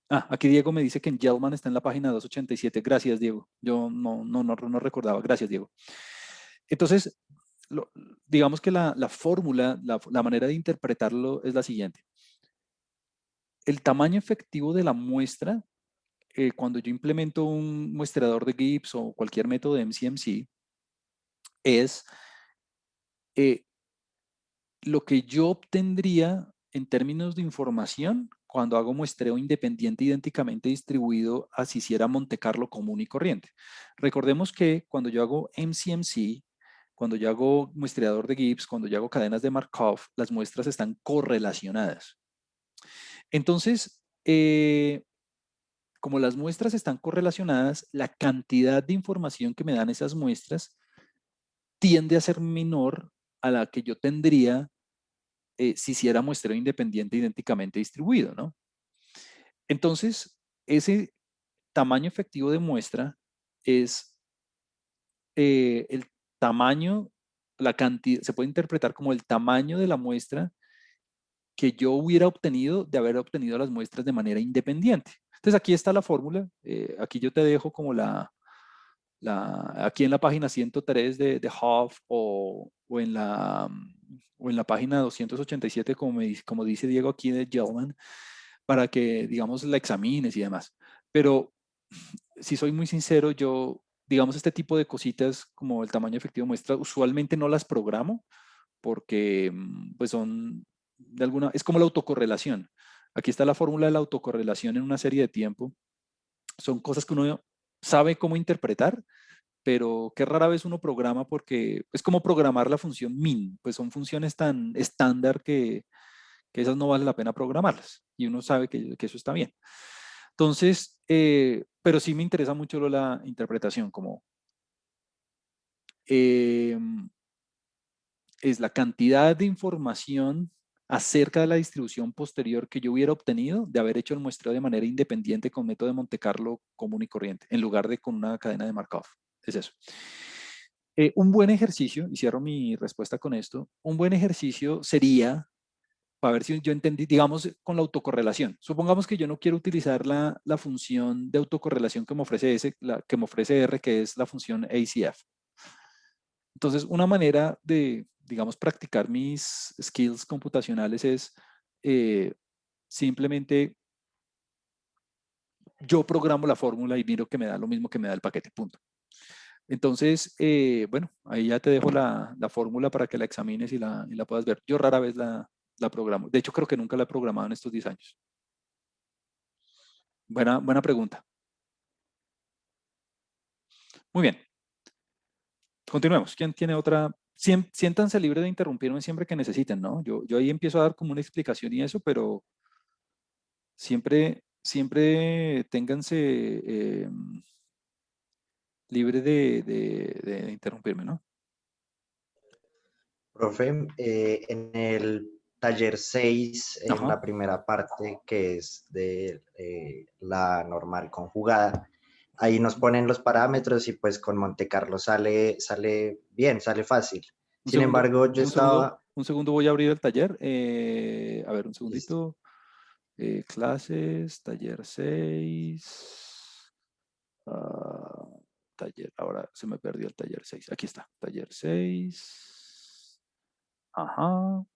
Speaker 1: aquí Diego me dice que en Gell-Mann está en la página 287. Gracias, Diego. Yo no recordaba. Gracias, Diego. Entonces, digamos que la fórmula, la manera de interpretarlo es la siguiente. El tamaño efectivo de la muestra, cuando yo implemento un muestreador de Gibbs o cualquier método de MCMC, es lo que yo obtendría en términos de información cuando hago muestreo independiente idénticamente distribuido a si hiciera Monte Carlo común y corriente. Recordemos que cuando yo hago MCMC, cuando yo hago muestreador de Gibbs, cuando yo hago cadenas de Markov, las muestras están correlacionadas. Entonces, como las muestras están correlacionadas, la cantidad de información que me dan esas muestras tiende a ser menor a la que yo tendría si hiciera muestreo independiente idénticamente distribuido, ¿no? Entonces, ese tamaño efectivo de muestra es el tamaño, la cantidad, se puede interpretar como el tamaño de la muestra que yo hubiera obtenido de haber obtenido las muestras de manera independiente. Entonces aquí está la fórmula, aquí yo te dejo como aquí en la página 103 de Huff o en la página 287, como dice Diego aquí de Gellman, para que, digamos, la examines y demás. Pero si soy muy sincero, yo, digamos, este tipo de cositas como el tamaño efectivo de muestra, usualmente no las programo porque pues son de alguna, es como la autocorrelación. Aquí está la fórmula de la autocorrelación en una serie de tiempo. Son cosas que uno sabe cómo interpretar, pero que rara vez uno programa porque es como programar la función min, pues son funciones tan estándar que esas no vale la pena programarlas y uno sabe que eso está bien. Entonces, pero sí me interesa mucho la interpretación, como es la cantidad de información acerca de la distribución posterior que yo hubiera obtenido de haber hecho el muestreo de manera independiente con método de Monte Carlo común y corriente, en lugar de con una cadena de Markov. Es eso. Un buen ejercicio, y cierro mi respuesta con esto, un buen ejercicio sería, para ver si yo entendí, digamos, con la autocorrelación. Supongamos que yo no quiero utilizar la función de autocorrelación que me ofrece que me ofrece R, que es la función ACF. Entonces, una manera de, digamos, practicar mis skills computacionales es simplemente yo programo la fórmula y miro que me da lo mismo que me da el paquete, punto. Entonces, bueno, ahí ya te dejo la fórmula para que la examines y la puedas ver. Yo rara vez la programo. De hecho, creo que nunca la he programado en estos 10 años. Buena pregunta. Muy bien. Continuemos. ¿Quién tiene otra? Siéntanse libres de interrumpirme siempre que necesiten, ¿no? Yo ahí empiezo a dar como una explicación y eso, pero siempre ténganse libre de interrumpirme, ¿no?
Speaker 4: Profe, en el taller 6, en
Speaker 1: Ajá.
Speaker 4: la primera parte, que es de la normal conjugada, ahí nos ponen los parámetros y pues con Monte Carlo sale bien, sale fácil.
Speaker 1: Un
Speaker 4: Sin
Speaker 1: segundo,
Speaker 4: embargo, yo estaba...
Speaker 1: un segundo voy a abrir el taller. A ver, un
Speaker 4: Listo.
Speaker 1: segundito. Clases, taller 6. Taller, ahora se me perdió el taller 6. Aquí está, taller 6. Ajá.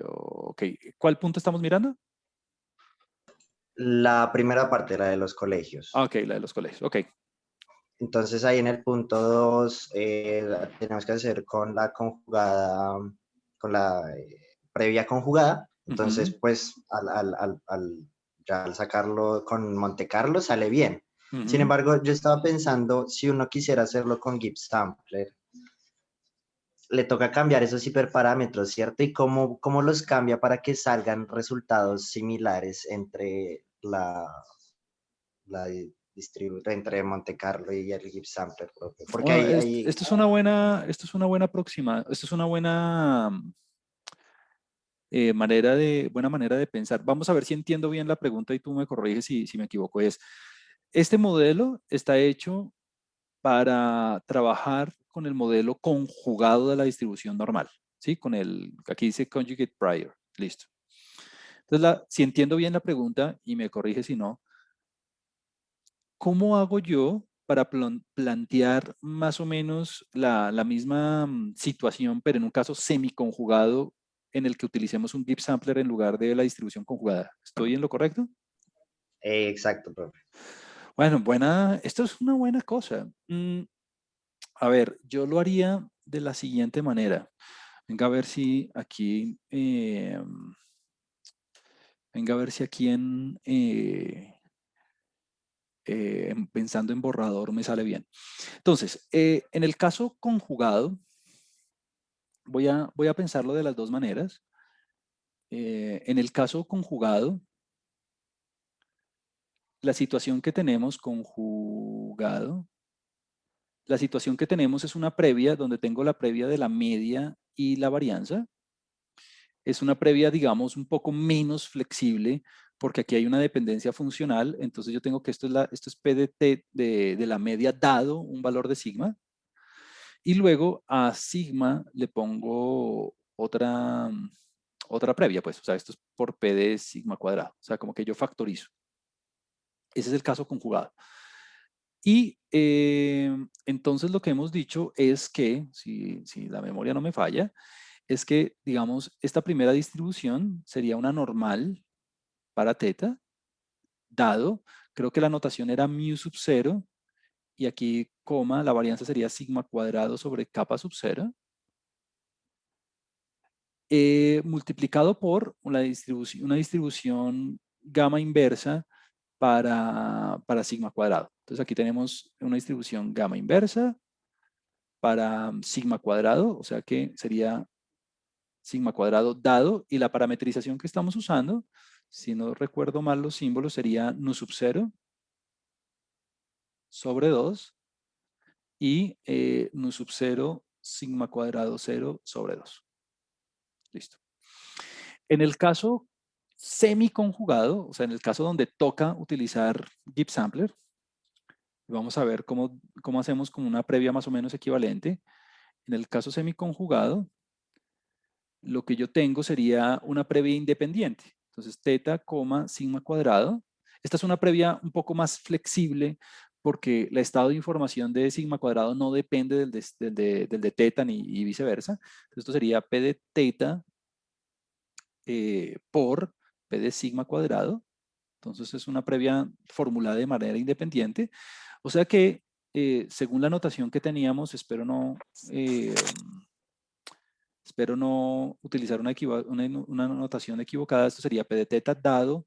Speaker 1: Ok, ¿cuál punto estamos mirando?
Speaker 4: La primera parte, la de los colegios.
Speaker 1: Ok, la de los colegios. Ok.
Speaker 4: Entonces ahí en el punto 2 tenemos que hacer con la conjugada, con la previa conjugada. Entonces, pues ya al sacarlo con Monte Carlo sale bien. Sin embargo, yo estaba pensando, si uno quisiera hacerlo con Gibbs Sampler, le toca cambiar esos hiperparámetros, ¿cierto? ¿Y cómo los cambia para que salgan resultados similares entre la entre Monte Carlo y el Gibbs Sampler propio? Porque
Speaker 1: Bueno,
Speaker 4: ahí
Speaker 1: esto es una buena próxima, esto es una buena buena manera de pensar. Vamos a ver si entiendo bien la pregunta y tú me corriges si me equivoco. Este modelo está hecho para trabajar con el modelo conjugado de la distribución normal, ¿sí? Aquí dice conjugate prior, listo. Entonces, si entiendo bien la pregunta y me corrige si no, ¿cómo hago yo para plantear más o menos la misma situación, pero en un caso semiconjugado en el que utilicemos un Gibbs sampler en lugar de la distribución conjugada? ¿Estoy en lo correcto?
Speaker 4: exacto, profe.
Speaker 1: Bueno, esto es una buena cosa. A ver, yo lo haría de la siguiente manera. Venga a ver si aquí, venga a ver si aquí pensando en borrador me sale bien. Entonces, en el caso conjugado, voy a pensarlo de las dos maneras. En el caso conjugado, la situación que tenemos conjugado, la situación que tenemos es una previa donde tengo la previa de la media y la varianza. Es una previa, digamos, un poco menos flexible porque aquí hay una dependencia funcional. Entonces yo tengo que esto es P de T de la media dado un valor de sigma. Y luego a sigma le pongo otra previa, pues. O sea, esto es por P de sigma cuadrado. O sea, como que yo factorizo. Ese es el caso conjugado. Y entonces lo que hemos dicho es que, si la memoria no me falla, es que, digamos, esta primera distribución sería una normal para teta, dado, creo que la notación era mu sub 0, y aquí, coma, la varianza sería sigma cuadrado sobre kappa sub 0, multiplicado por una distribución gamma inversa para sigma cuadrado. Entonces aquí tenemos una distribución gamma inversa para sigma cuadrado, o sea que sería sigma cuadrado dado, y la parametrización que estamos usando, si no recuerdo mal los símbolos, sería nu sub 0 sobre 2 y nu sub 0 sigma cuadrado 0 sobre 2. Listo. En el caso semiconjugado, o sea, en el caso donde toca utilizar Gibbs Sampler, vamos a ver cómo hacemos con una previa más o menos equivalente. En el caso semiconjugado, lo que yo tengo sería una previa independiente. Entonces, teta, sigma cuadrado. Esta es una previa un poco más flexible porque el estado de información de sigma cuadrado no depende del de teta y viceversa. Entonces, esto sería P de teta por P de sigma cuadrado. Entonces, es una previa formulada de manera independiente. O sea que, según la notación que teníamos, espero no utilizar una notación equivocada. Esto sería P de teta dado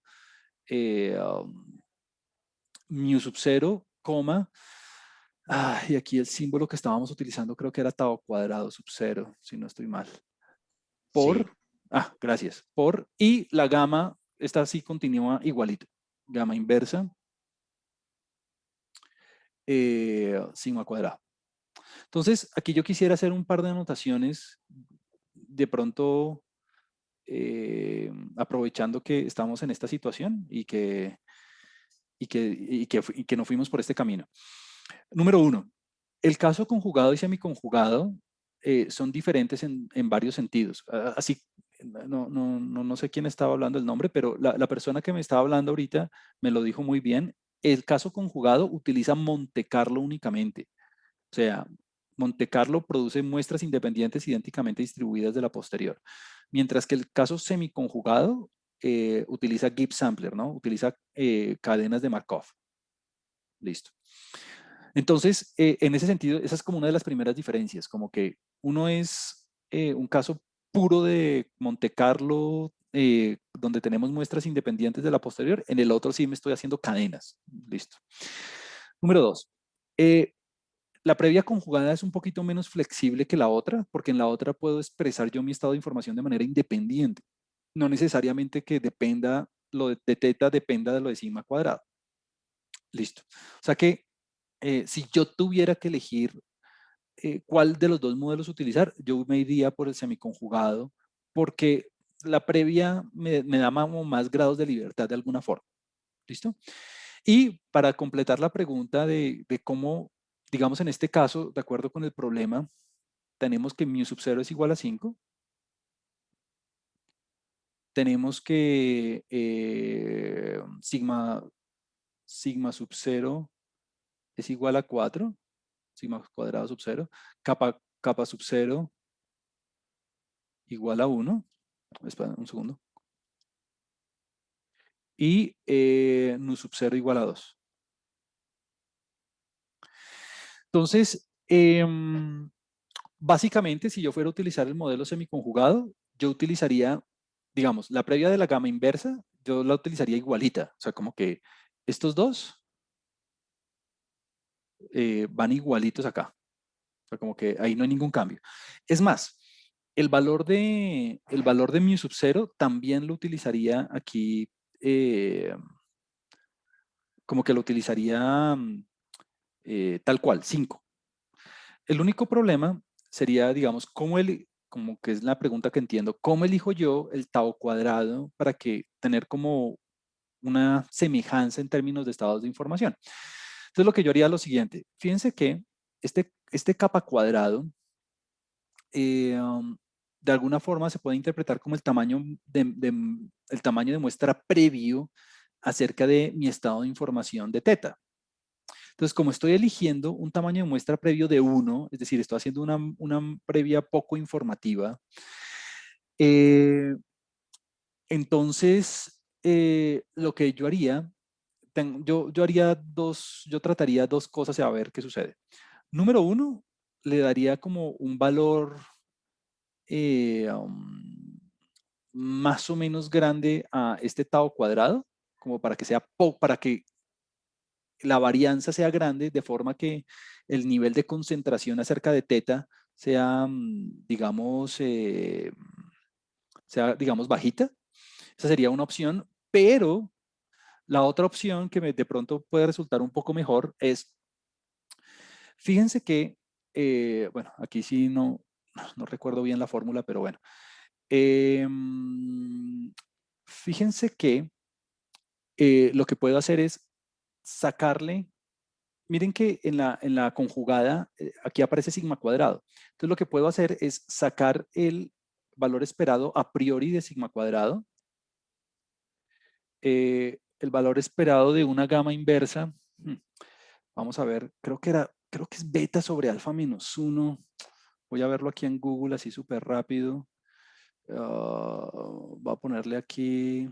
Speaker 1: mu sub 0, coma. Y aquí el símbolo que estábamos utilizando creo que era tau cuadrado sub 0, si no estoy mal. Por,
Speaker 4: Sí.
Speaker 1: gracias, por, y la gamma, esta sí continúa igualito. Gamma inversa, sigma cuadrado. Entonces, aquí yo quisiera hacer un par de anotaciones, de pronto aprovechando que estamos en esta situación y que no fuimos por este camino. Número 1, el caso conjugado y semiconjugado son diferentes en varios sentidos. Así, no sé quién estaba hablando el nombre, pero la persona que me estaba hablando ahorita me lo dijo muy bien. El caso conjugado utiliza Monte Carlo únicamente. O sea, Monte Carlo produce muestras independientes idénticamente distribuidas de la posterior. Mientras que el caso semiconjugado utiliza Gibbs Sampler, ¿no? Utiliza cadenas de Markov. Listo. Entonces, en ese sentido, esa es como una de las primeras diferencias, como que uno es un caso puro de Monte Carlo, donde tenemos muestras independientes de la posterior. En el otro sí me estoy haciendo cadenas. Listo. Número 2. La previa conjugada es un poquito menos flexible que la otra, porque en la otra puedo expresar yo mi estado de información de manera independiente. No necesariamente que dependa, lo de teta dependa de lo de sigma cuadrado. Listo. O sea que si yo tuviera que elegir cuál de los dos modelos utilizar, yo me iría por el semiconjugado, porque la previa me da más grados de libertad de alguna forma. ¿Listo? Y para completar la pregunta de cómo, digamos en este caso, de acuerdo con el problema, tenemos que mu sub 0 es igual a 5. Tenemos que sigma sub 0 es igual a 4. Sigma cuadrado sub 0. Kappa sub 0 igual a 1. Espera un segundo. Y nu sub 0 igual a 2. Entonces, básicamente, si yo fuera a utilizar el modelo semiconjugado, yo utilizaría, digamos, la previa de la gamma inversa, yo la utilizaría igualita. O sea, como que estos dos van igualitos acá. O sea, como que ahí no hay ningún cambio. Es más, el valor de mu sub 0 también lo utilizaría aquí, como que lo utilizaría tal cual, 5. El único problema sería, digamos, como que es la pregunta que entiendo, ¿cómo elijo yo el tau cuadrado para que tener como una semejanza en términos de estados de información? Entonces lo que yo haría es lo siguiente, fíjense que este capa cuadrado de alguna forma se puede interpretar como el tamaño de muestra previo acerca de mi estado de información de teta. Entonces, como estoy eligiendo un tamaño de muestra previo de 1, es decir, estoy haciendo una previa poco informativa, entonces lo que yo haría, yo trataría dos cosas a ver qué sucede. Número 1, le daría como un valor más o menos grande a este tau cuadrado, como para que la varianza sea grande, de forma que el nivel de concentración acerca de teta sea, digamos, bajita. Esa sería una opción, pero la otra opción que de pronto puede resultar un poco mejor es, fíjense que, bueno, aquí sí no recuerdo bien la fórmula, pero bueno. Fíjense que lo que puedo hacer es sacarle, miren que en la conjugada, aquí aparece sigma cuadrado. Entonces lo que puedo hacer es sacar el valor esperado a priori de sigma cuadrado, el valor esperado de una gamma inversa. Vamos a ver, creo que es beta sobre alfa menos 1. Voy a verlo aquí en Google así súper rápido. Voy a ponerle aquí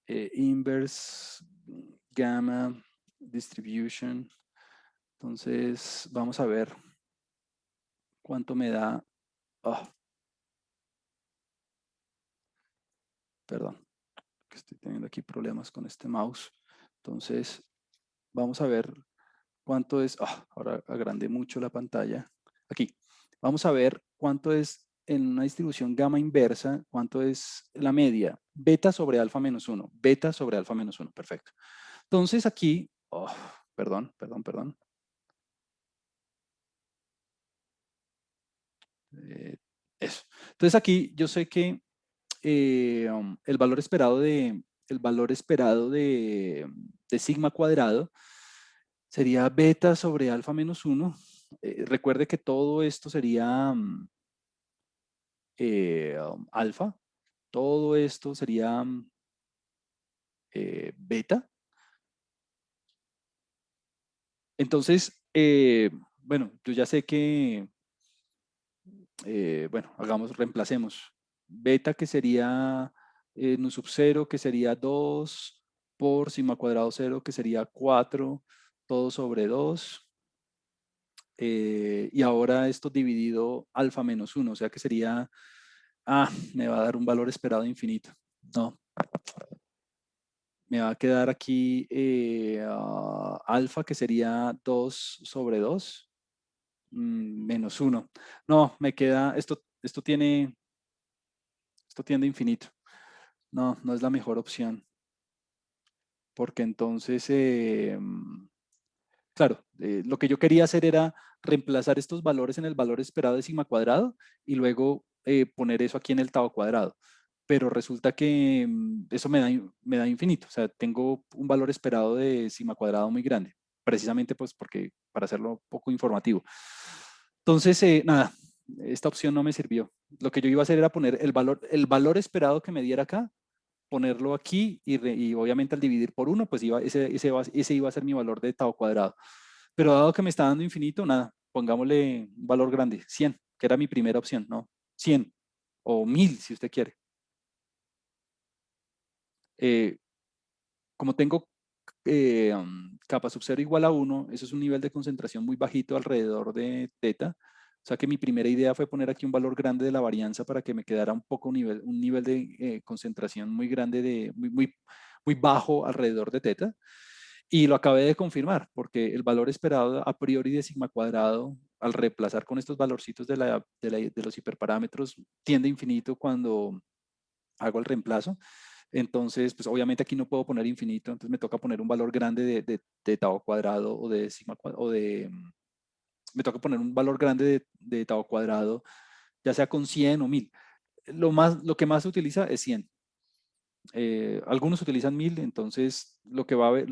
Speaker 1: inverse gamma distribution. Entonces, vamos a ver cuánto me da. Perdón, que estoy teniendo aquí problemas con este mouse. Entonces, vamos a ver cuánto es. Ahora agrandé mucho la pantalla. Aquí, vamos a ver cuánto es en una distribución gamma inversa, cuánto es la media. Beta sobre alfa menos 1. Beta sobre alfa menos 1. Perfecto. Entonces, aquí, perdón. Eso. Entonces, aquí yo sé que el valor esperado de sigma cuadrado sería beta sobre alfa menos 1. Recuerde que todo esto sería alfa. Todo esto sería beta. Entonces, bueno, yo ya sé que, bueno, reemplacemos. Beta que sería nu sub 0, que sería 2 por sigma cuadrado 0, que sería 4, todo sobre 2. Y ahora esto dividido alfa menos 1, o sea que sería, me va a dar un valor esperado infinito. No. Me va a quedar aquí alfa, que sería 2 sobre 2, menos 1. No, me queda, esto tiende a infinito. No es la mejor opción. Porque entonces, claro, lo que yo quería hacer era reemplazar estos valores en el valor esperado de sigma cuadrado y luego poner eso aquí en el tau cuadrado. Pero resulta que eso me da infinito. O sea, tengo un valor esperado de sigma cuadrado muy grande. Precisamente pues porque para hacerlo poco informativo. Entonces, nada, esta opción no me sirvió. Lo que yo iba a hacer era poner el valor esperado que me diera acá, ponerlo aquí y obviamente al dividir por 1, pues ese iba a ser mi valor de tau cuadrado. Pero dado que me está dando infinito, nada, pongámosle un valor grande, 100, que era mi primera opción, ¿no? 100 o 1000 si usted quiere. Como tengo capa sub 0 igual a 1, eso es un nivel de concentración muy bajito alrededor de teta. O sea que mi primera idea fue poner aquí un valor grande de la varianza para que me quedara un nivel de concentración muy grande, muy bajo alrededor de teta. Y lo acabé de confirmar, porque el valor esperado a priori de sigma cuadrado al reemplazar con estos valorcitos de los hiperparámetros, tiende a infinito cuando hago el reemplazo. Entonces, pues obviamente aquí no puedo poner infinito, entonces me toca poner un valor grande de tau cuadrado o de sigma cuadrado, me toca poner un valor grande de tau cuadrado, ya sea con 100 o 1000. Lo que más se utiliza es 100. Algunos utilizan 1000, entonces lo que va a ver,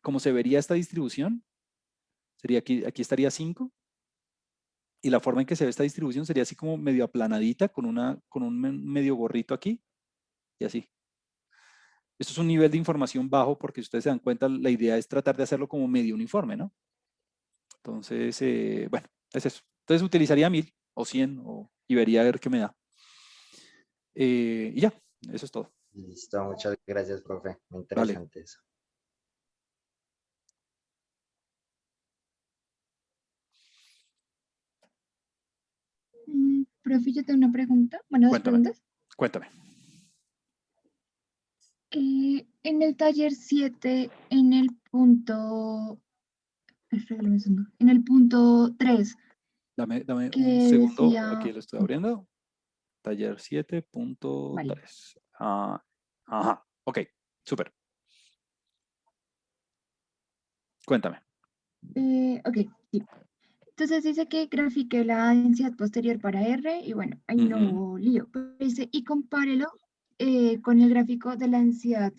Speaker 1: como se vería esta distribución, sería aquí estaría 5, y la forma en que se ve esta distribución sería así como medio aplanadita, con un medio gorrito aquí, y así. Esto es un nivel de información bajo porque si ustedes se dan cuenta, la idea es tratar de hacerlo como medio uniforme, ¿no? Entonces, bueno, es eso. Entonces utilizaría 1000 o 100 y vería a ver qué me da. Y ya, eso es todo.
Speaker 4: Listo, muchas gracias, profe. Muy
Speaker 1: Vale.
Speaker 4: interesante eso.
Speaker 5: Profe, yo tengo una pregunta. Bueno, dos
Speaker 1: Cuéntame.
Speaker 5: preguntas.
Speaker 1: Cuéntame.
Speaker 5: En el taller 7, en el punto, regálame un segundo, en el punto 3,
Speaker 1: Dame un
Speaker 5: que
Speaker 1: segundo,
Speaker 5: decía,
Speaker 1: aquí lo estoy abriendo. Taller 7.3.
Speaker 5: vale,
Speaker 1: Ajá, ok, súper. Cuéntame.
Speaker 5: ok, sí. Entonces dice que grafique la densidad posterior para R y bueno, ahí no
Speaker 1: Ujú,
Speaker 5: hubo lío. Pero dice, y compárelo con el gráfico de la densidad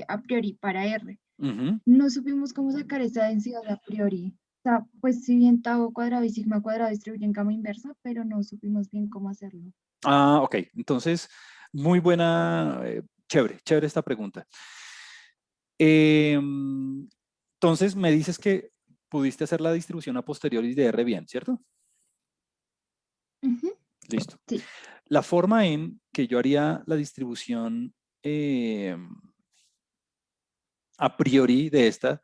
Speaker 5: a priori para R.
Speaker 1: ujú.
Speaker 5: No supimos cómo sacar esa densidad a priori. O sea, pues si bien tau cuadrado y sigma cuadrado distribuyen gamma inversa, pero no supimos bien cómo hacerlo.
Speaker 1: Ok, entonces, muy buena, chévere esta pregunta. Entonces, me dices que pudiste hacer la distribución a posteriori de R bien, ¿cierto?
Speaker 5: Ujú,
Speaker 1: Listo.
Speaker 5: sí.
Speaker 1: La forma en que yo haría la distribución a priori de esta,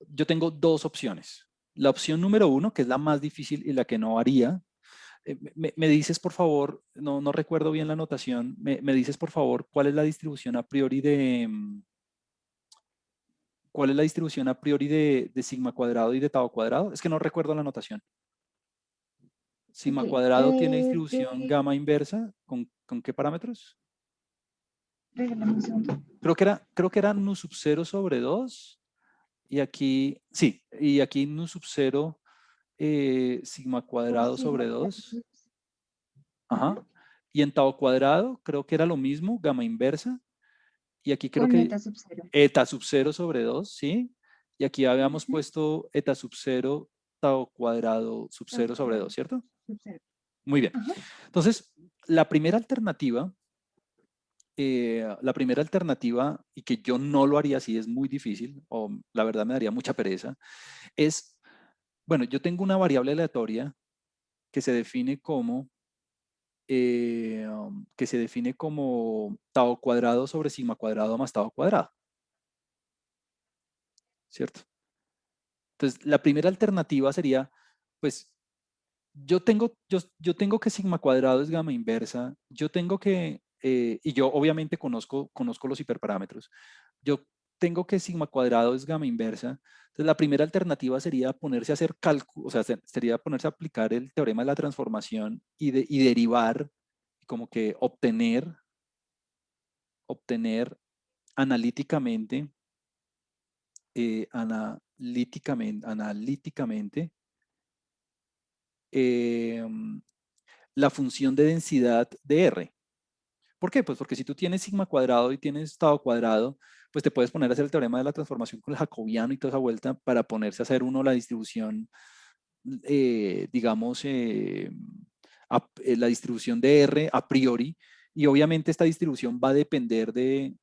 Speaker 1: yo tengo dos opciones. La opción número 1, que es la más difícil y la que no haría, me dices por favor, no recuerdo bien la notación, me dices por favor cuál es la distribución a priori cuál es la distribución a priori de sigma cuadrado y de tau cuadrado. Es que no recuerdo la notación. Sigma
Speaker 5: Ok.
Speaker 1: cuadrado tiene distribución
Speaker 5: De...
Speaker 1: gamma inversa, ¿con qué parámetros?
Speaker 5: Regálame un segundo.
Speaker 1: Creo que era nu sub 0 sobre 2. Y aquí, sí, y aquí nu sub 0 sigma cuadrado
Speaker 5: Sigma
Speaker 1: sobre
Speaker 5: cuadrado.
Speaker 1: 2.
Speaker 5: Ujú,
Speaker 1: Ajá. Y en tau cuadrado creo que era lo mismo, gamma inversa. Y aquí creo
Speaker 5: con
Speaker 1: que
Speaker 5: eta sub 0.
Speaker 1: eta sub 0 sobre 2, ¿sí? Y aquí habíamos
Speaker 5: Ujú,
Speaker 1: puesto eta sub 0 tau cuadrado sub
Speaker 5: tau
Speaker 1: 0 sobre
Speaker 5: cuadrado
Speaker 1: 2, ¿cierto?
Speaker 5: sub 0.
Speaker 1: Muy bien.
Speaker 5: Ajá.
Speaker 1: Entonces, la primera alternativa, y que yo no lo haría así, es muy difícil, o la verdad me daría mucha pereza, es, bueno, yo tengo una variable aleatoria que se define como tau cuadrado sobre sigma cuadrado más tau cuadrado, ¿cierto? Entonces, la primera alternativa sería, pues, yo tengo que sigma cuadrado es gamma inversa, yo tengo que, y yo obviamente conozco los hiperparámetros, yo tengo que sigma cuadrado es gamma inversa, entonces la primera alternativa sería ponerse a hacer cálculo, o sea, sería ponerse a aplicar el teorema de la transformación y derivar, como que obtener analíticamente, analíticamente la función de densidad de R. ¿Por qué? Pues porque si tú tienes sigma cuadrado y tienes tau cuadrado, pues te puedes poner a hacer el teorema de la transformación con el jacobiano y toda esa vuelta para ponerse a hacer uno la distribución, digamos, la distribución de R a priori. Y obviamente esta distribución va a depender de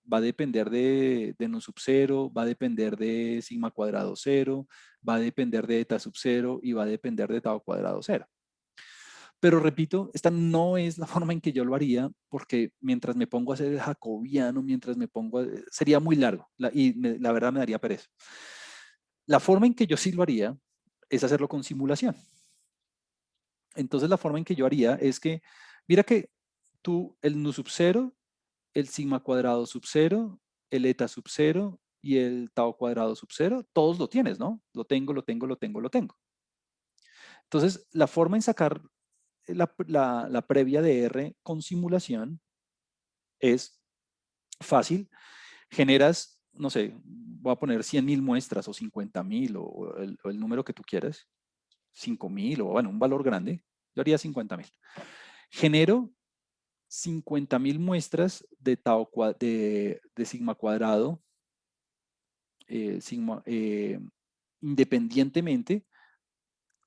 Speaker 1: nu sub 0, va a depender de sigma cuadrado 0, va a depender de eta sub 0 y va a depender de tau cuadrado 0. Pero repito, esta no es la forma en que yo lo haría, porque mientras me pongo a hacer el jacobiano, sería muy largo la verdad me daría pereza. La forma en que yo sí lo haría es hacerlo con simulación. Entonces la forma en que yo haría es que, mira que tú el nu sub 0, el sigma cuadrado sub 0, el eta sub 0 y el tau cuadrado sub 0, todos lo tienes, ¿no? Lo tengo. Entonces Entonces, la forma en sacar la previa de R con simulación es fácil. Generas, no sé, voy a poner 100.000 muestras o 50.000 o el número que tú quieras, 5.000 o bueno, un valor grande. Yo haría 50.000. Genero 50.000 muestras de, de sigma cuadrado, independientemente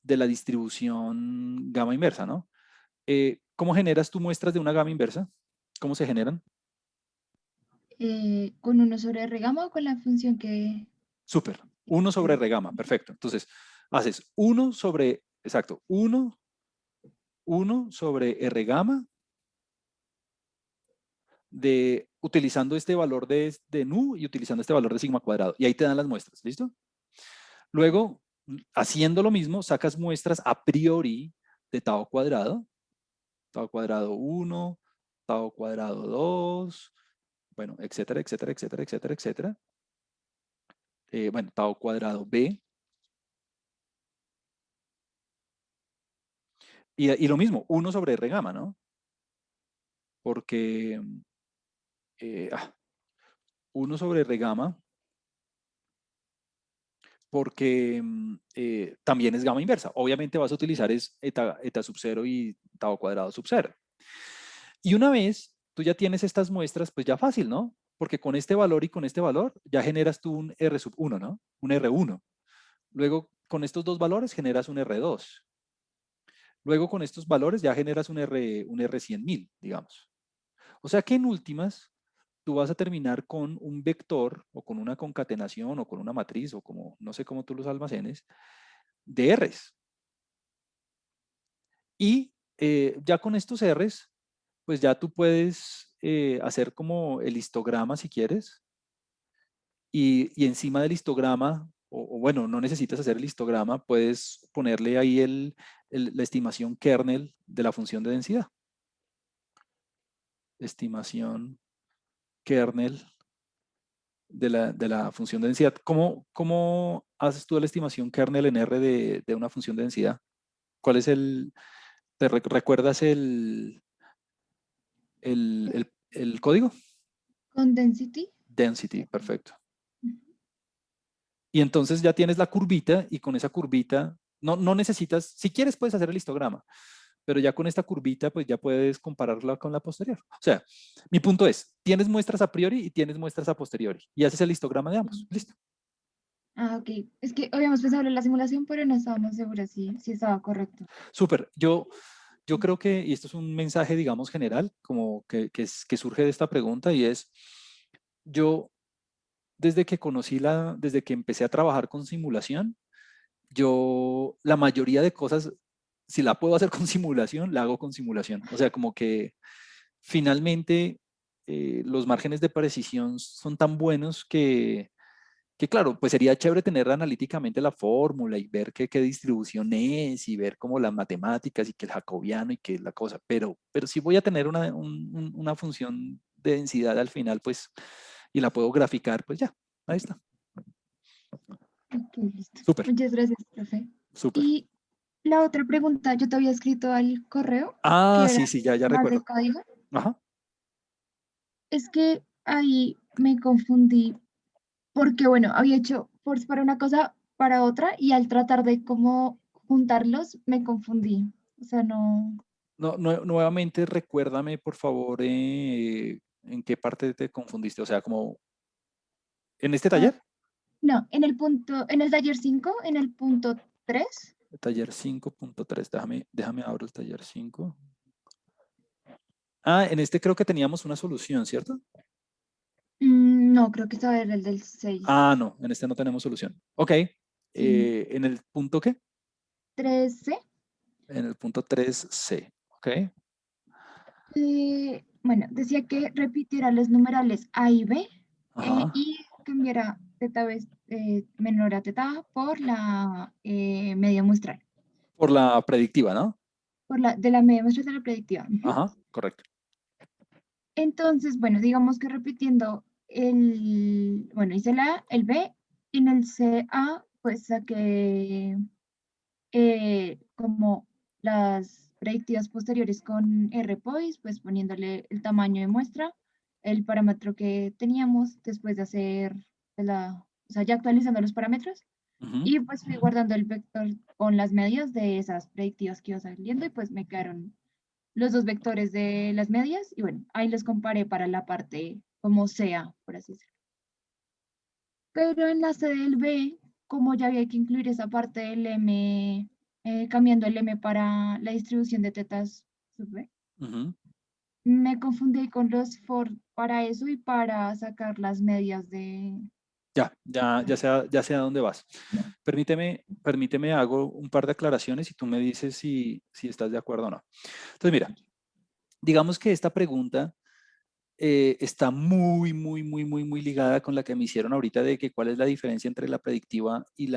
Speaker 1: de la distribución gamma inversa, ¿no? ¿Cómo generas tú muestras de una gama inversa? ¿Cómo se generan?
Speaker 5: Con 1 sobre R gamma o con la función que...
Speaker 1: Súper. 1 sobre R gamma, perfecto. Entonces, haces 1 sobre, exacto, 1 sobre R gamma utilizando este valor de nu y utilizando este valor de sigma cuadrado. Y ahí te dan las muestras, ¿listo? Luego, haciendo lo mismo, sacas muestras a priori de tau cuadrado 1, tau cuadrado 2, bueno, etcétera, etcétera, etcétera, etcétera, etcétera. Bueno, tau cuadrado b. Y lo mismo, 1 sobre R gamma, ¿no? Porque 1 sobre R gamma, porque también es gamma inversa. Obviamente vas a utilizar eta sub 0 y tau cuadrado sub 0. Y una vez tú ya tienes estas muestras, pues ya fácil, ¿no? Porque con este valor y con este valor ya generas tú un R sub 1, ¿no? Un R1. Luego, con estos dos valores generas un R2. Luego, con estos valores ya generas un R100.000, digamos. O sea que en últimas, tú vas a terminar con un vector o con una concatenación o con una matriz o como, no sé cómo tú los almacenes, de Rs. Y ya con estos Rs, pues ya tú puedes hacer como el histograma si quieres. Y encima del histograma, o bueno, no necesitas hacer el histograma, puedes ponerle ahí la estimación kernel de la función de densidad. Estimación kernel de la función de densidad. ¿Cómo haces tú la estimación kernel en R de una función de densidad? ¿Cuál es recuerdas el código?
Speaker 5: Con density.
Speaker 1: Density, perfecto. Y entonces ya tienes la curvita y con esa curvita no necesitas, si quieres puedes hacer el histograma, pero ya con esta curvita pues ya puedes compararla con la posterior. O sea, mi punto es, tienes muestras a priori y tienes muestras a posteriori y haces el histograma de ambos. Listo.
Speaker 5: Ah, ok. Es que habíamos pensado en la simulación, pero no estábamos seguras si estaba correcto.
Speaker 1: Súper. Yo creo que, y esto es un mensaje, digamos, general, como que surge de esta pregunta y es, yo desde que desde que empecé a trabajar con simulación, yo la mayoría de cosas, si la puedo hacer con simulación, la hago con simulación. O sea, como que finalmente los márgenes de precisión son tan buenos que claro, pues sería chévere tener analíticamente la fórmula y ver qué distribución es y ver como las matemáticas y que el jacobiano y que la cosa, pero si voy a tener una función de densidad al final, pues, y la puedo graficar, pues ya, ahí está.
Speaker 5: Ok, listo.
Speaker 1: Súper,
Speaker 5: Muchas gracias, profe.
Speaker 1: súper.
Speaker 5: Y la otra pregunta, yo te había escrito al correo,
Speaker 1: Ah,
Speaker 5: que era
Speaker 1: sí, ya
Speaker 5: más de
Speaker 1: recuerdo.
Speaker 5: código.
Speaker 1: Ajá.
Speaker 5: Es que ahí me confundí, porque bueno, había hecho force para una cosa, para otra, y al tratar de cómo juntarlos, me confundí. O sea, no...
Speaker 1: No, nuevamente recuérdame, por favor, en qué parte te confundiste. O sea, como en este
Speaker 5: Ah,
Speaker 1: taller.
Speaker 5: no, en el taller 5, en el punto 3.
Speaker 1: Taller 5.3. Déjame abro el taller 5. Ah, en este creo que teníamos una solución, ¿cierto?
Speaker 5: No, creo que estaba en el del 6.
Speaker 1: Ah, no, en este no tenemos solución. Ok.
Speaker 5: Sí.
Speaker 1: ¿En el punto qué?
Speaker 5: 13.
Speaker 1: En el punto 3C. Ok.
Speaker 5: Bueno, decía que repitiera los numerales A y B
Speaker 1: Ajá.
Speaker 5: y cambiara teta B menor a teta A por la media muestral.
Speaker 1: Por la predictiva, ¿no?
Speaker 5: De la media muestral de la predictiva. Ujú.
Speaker 1: Ajá, correcto.
Speaker 5: Entonces, bueno, digamos que repitiendo bueno, hice la A, el B, y en el CA, pues saqué como las predictivas posteriores con RPOIS, pues poniéndole el tamaño de muestra, el parámetro que teníamos después de hacer o sea, ya actualizando los parámetros, y pues fui guardando el vector con las medias de esas predictivas que iba saliendo y pues me quedaron los dos vectores de las medias y bueno, ahí los comparé para la parte como sea, por así decirlo. Pero en la C del B, como ya había que incluir esa parte del M, cambiando el M para la distribución de tetas sub B, me confundí con los for para eso y para sacar las medias de...
Speaker 1: Ya sé a dónde vas. Permíteme, hago un par de aclaraciones y tú me dices si estás de acuerdo o no. Entonces, mira, digamos que esta pregunta está muy ligada con la que me hicieron ahorita de que cuál es la diferencia entre la predictiva y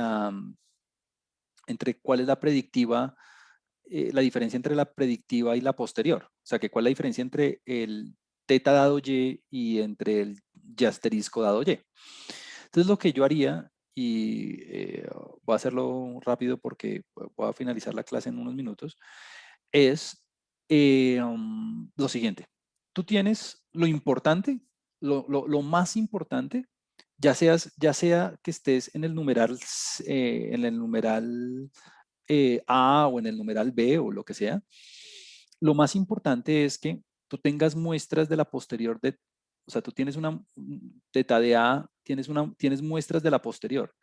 Speaker 1: cuál es la diferencia entre la predictiva y la posterior. O sea, que cuál es la diferencia entre el teta dado y entre el y asterisco dado y. Entonces, lo que yo haría, y voy a hacerlo rápido porque voy a finalizar la clase en unos minutos, es lo siguiente. Tú tienes lo importante, lo más importante, ya sea que estés en el numeral, A o en el numeral B o lo que sea, lo más importante es que tú tengas muestras de la posterior o sea, tú tienes una teta de A, tienes muestras de la posterior,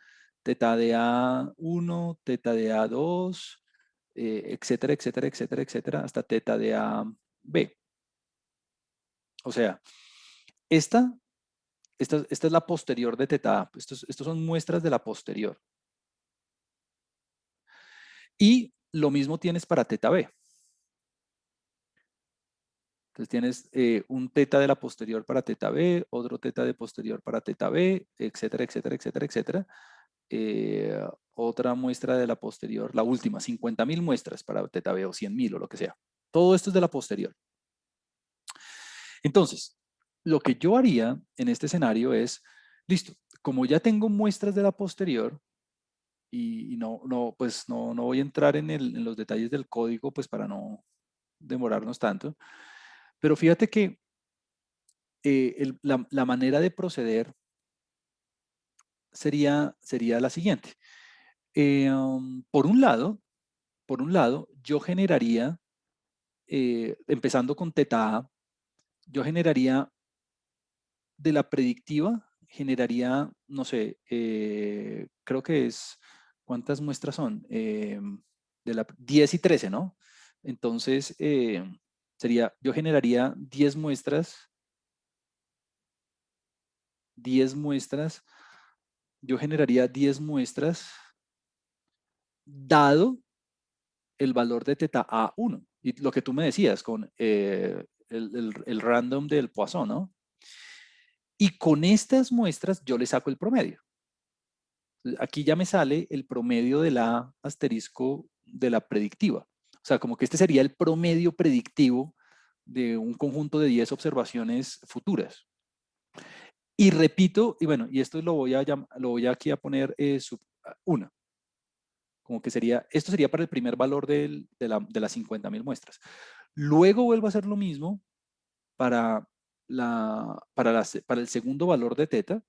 Speaker 1: teta de A1, teta de A2, etcétera, etcétera, etcétera, etcétera, hasta teta de AB. O sea, esta es la posterior de teta A. Estos son muestras de la posterior. Y lo mismo tienes para teta B. Entonces tienes un teta de la posterior para teta B, otro teta de posterior para teta B, etcétera, etcétera, etcétera, etcétera. Otra muestra de la posterior, la última, 50.000 muestras para teta B o 100.000 o lo que sea. Todo esto es de la posterior. Entonces, lo que yo haría en este escenario es, listo, como ya tengo muestras de la posterior, y pues no voy a entrar en los detalles del código, pues para no demorarnos tanto, pero fíjate que la manera de proceder sería la siguiente. Por un lado, yo generaría, empezando con teta A, yo generaría de la predictiva, no sé, creo que es, ¿cuántas muestras son? De la 10 y 13, ¿no? Entonces, yo generaría 10 muestras, yo generaría 10 muestras dado el valor de teta A1. Y lo que tú me decías con el random del Poisson, ¿no? Y con estas muestras yo le saco el promedio. Aquí ya me sale el promedio de la asterisco de la predictiva. O sea, como que este sería el promedio predictivo de un conjunto de 10 observaciones futuras. Y repito, y bueno, y esto lo voy aquí a poner sub 1. Como que esto sería para el primer valor de las 50.000 muestras. Luego vuelvo a hacer lo mismo para el segundo valor de teta.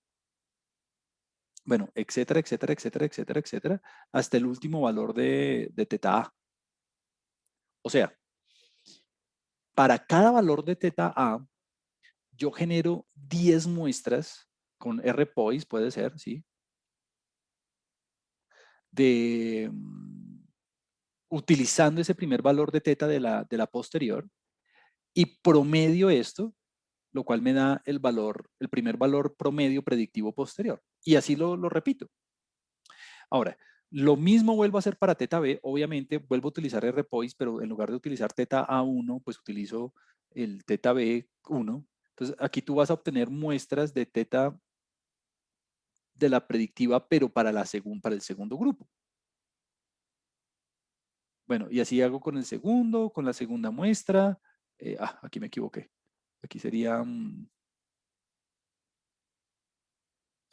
Speaker 1: Bueno, etcétera, etcétera, etcétera, etcétera, etcétera, hasta el último valor de teta A. O sea, para cada valor de teta A, yo genero 10 muestras con RPOIS, puede ser, ¿sí? Utilizando ese primer valor de teta de la posterior y promedio esto, lo cual me da el primer valor promedio predictivo posterior. Y así lo repito. Ahora, lo mismo vuelvo a hacer para teta B. Obviamente vuelvo a utilizar RPOIS, pero en lugar de utilizar teta A1, pues utilizo el teta B1. Entonces, aquí tú vas a obtener muestras de teta de la predictiva, pero para el segundo grupo. Bueno, y así hago con con la segunda muestra. Aquí me equivoqué. Aquí sería,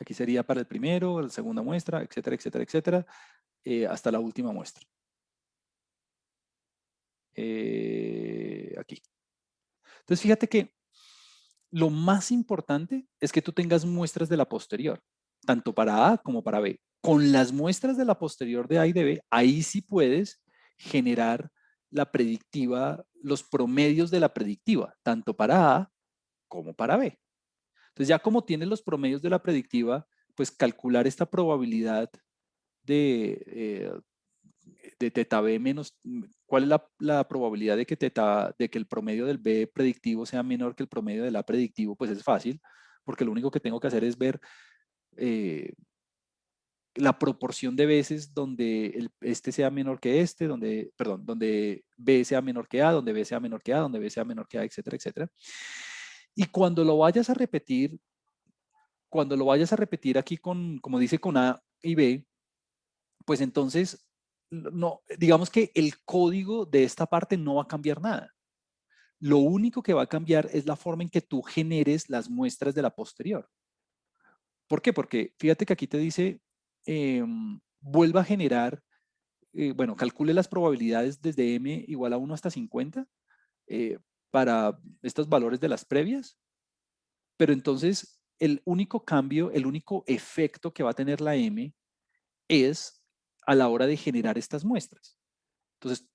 Speaker 1: aquí sería para el primero, la segunda muestra, etcétera, etcétera, etcétera, hasta la última muestra. Aquí. Entonces, fíjate que lo más importante es que tú tengas muestras de la posterior, tanto para A como para B. Con las muestras de la posterior de A y de B, ahí sí puedes generar la predictiva, los promedios de la predictiva, tanto para A como para B. Entonces, ya como tienes los promedios de la predictiva, pues calcular esta probabilidad de teta B menos, ¿cuál es la probabilidad de que el promedio del B predictivo sea menor que el promedio del A predictivo? Pues es fácil, porque lo único que tengo que hacer es ver la proporción de veces donde este sea menor que este, donde B sea menor que A, donde B sea menor que A, donde B sea menor que A, etcétera, etcétera. Y cuando lo vayas a repetir aquí como dice, con A y B, pues entonces, no, digamos que el código de esta parte no va a cambiar nada. Lo único que va a cambiar es la forma en que tú generes las muestras de la posterior. ¿Por qué? Porque fíjate que aquí te dice, vuelva a generar, bueno, calcule las probabilidades desde m igual a 1 hasta 50 para estos valores de las previas, pero entonces el único cambio, el único efecto que va a tener la m es a la hora de generar estas muestras. Entonces,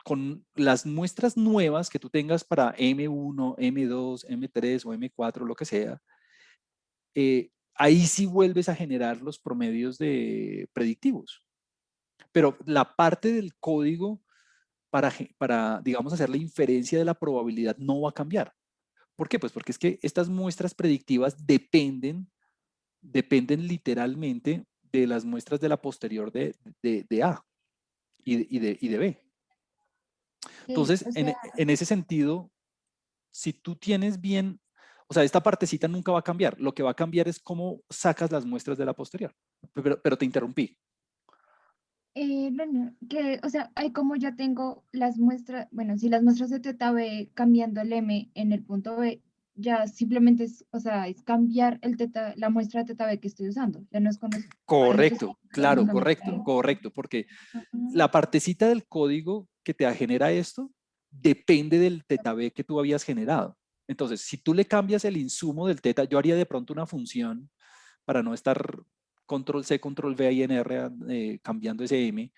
Speaker 1: con las muestras nuevas que tú tengas para M1, M2, M3 o M4, lo que sea, ahí sí vuelves a generar los promedios de predictivos. Pero la parte del código para, digamos, hacer la inferencia de la probabilidad no va a cambiar. ¿Por qué? Pues porque es que estas muestras predictivas dependen literalmente de las muestras de la posterior de A y de B.
Speaker 5: Sí,
Speaker 1: Entonces,
Speaker 5: o sea,
Speaker 1: en ese sentido, si tú tienes bien, o sea, esta partecita nunca va a cambiar. Lo que va a cambiar es cómo sacas las muestras de la posterior. Pero te interrumpí.
Speaker 5: no, no, que, o sea, hay como ya tengo las muestras, bueno, si las muestras de teta B cambiando el M en el punto B, ya simplemente es, o sea, es cambiar el teta, la muestra de teta B que estoy usando, ya no es como si fuera
Speaker 1: Correcto,
Speaker 5: específicamente
Speaker 1: claro,
Speaker 5: una muestra
Speaker 1: correcto,
Speaker 5: B.
Speaker 1: correcto, porque
Speaker 5: Ujú.
Speaker 1: la partecita del código que te genera esto depende del teta B que tú habías generado. Entonces, si tú le cambias el insumo del teta, yo haría de pronto una función para no estar control C, control V y en R cambiando ese M.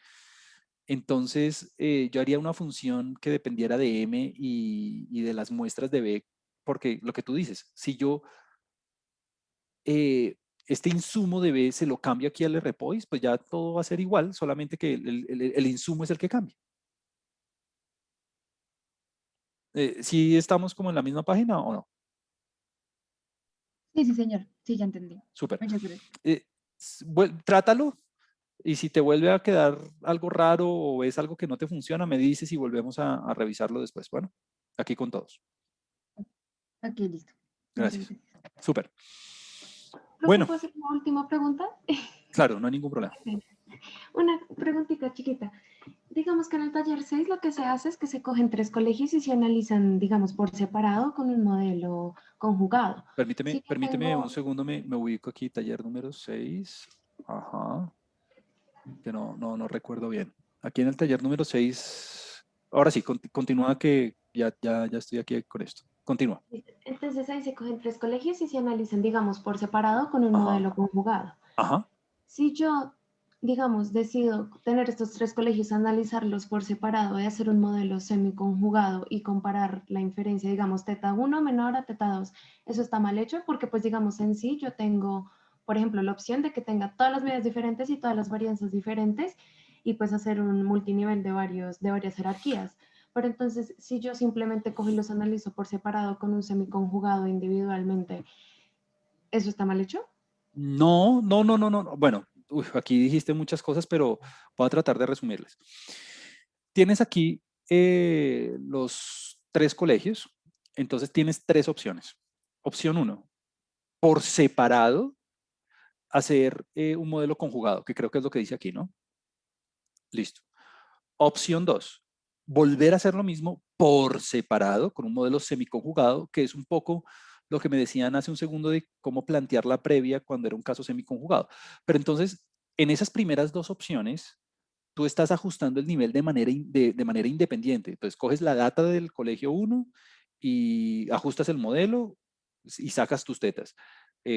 Speaker 1: Entonces, yo haría una función que dependiera de M y de las muestras de B, porque lo que tú dices, si yo este insumo de B se lo cambio aquí al RPOIS, pues ya todo va a ser igual, solamente que el insumo es el que cambia. ¿Sí estamos como en la misma página o no?
Speaker 5: Sí, sí, señor, sí, ya entendí.
Speaker 1: Súper.
Speaker 5: Muchas gracias.
Speaker 1: Trátalo y si te vuelve a quedar algo raro o es algo que no te funciona, me dices y volvemos a revisarlo después. Bueno, aquí con todos.
Speaker 5: Ok, listo. Muchas
Speaker 1: Gracias.
Speaker 5: gracias.
Speaker 1: Súper.
Speaker 6: Profe,
Speaker 1: Bueno,
Speaker 6: ¿puedo hacer una última pregunta?
Speaker 1: claro, no hay ningún problema.
Speaker 6: Una preguntita chiquita. Digamos que en el taller 6 lo que se hace es que se cogen 3 colegios y se analizan, digamos, por separado con un modelo conjugado. Si yo
Speaker 1: Permíteme un
Speaker 6: tengo,
Speaker 1: segundo, me ubico aquí, taller número 6. Ajá, que no recuerdo bien. Aquí en el taller número 6, ahora sí, continúa que ya estoy aquí con esto. Continúa.
Speaker 6: entonces ahí se cogen 3 colegios y se analizan, digamos, por separado con un
Speaker 1: Ajá,
Speaker 6: modelo conjugado.
Speaker 1: ajá.
Speaker 6: Si yo, digamos, decido tener estos 3 colegios, analizarlos por separado y hacer un modelo semiconjugado y comparar la inferencia, digamos, teta 1 menor a teta 2, eso está mal hecho porque, pues, digamos, en sí yo tengo, por ejemplo, la opción de que tenga todas las medidas diferentes y todas las varianzas diferentes y pues hacer un multinivel de varias jerarquías. Pero entonces, si yo simplemente cojo y los analizo por separado con un semiconjugado individualmente, ¿eso está mal hecho?
Speaker 1: No. Bueno, aquí dijiste muchas cosas, pero voy a tratar de resumirles. Tienes aquí los 3 colegios, entonces tienes 3 opciones. Opción 1, por separado, hacer un modelo conjugado, que creo que es lo que dice aquí, ¿no? Listo. Opción 2, volver a hacer lo mismo por separado, con un modelo semiconjugado, que es un poco lo que me decían hace un segundo de cómo plantear la previa cuando era un caso semiconjugado. Pero entonces, en esas primeras 2 opciones, tú estás ajustando el nivel de manera independiente. Entonces, coges la data del colegio 1 y ajustas el modelo y sacas tus tetas.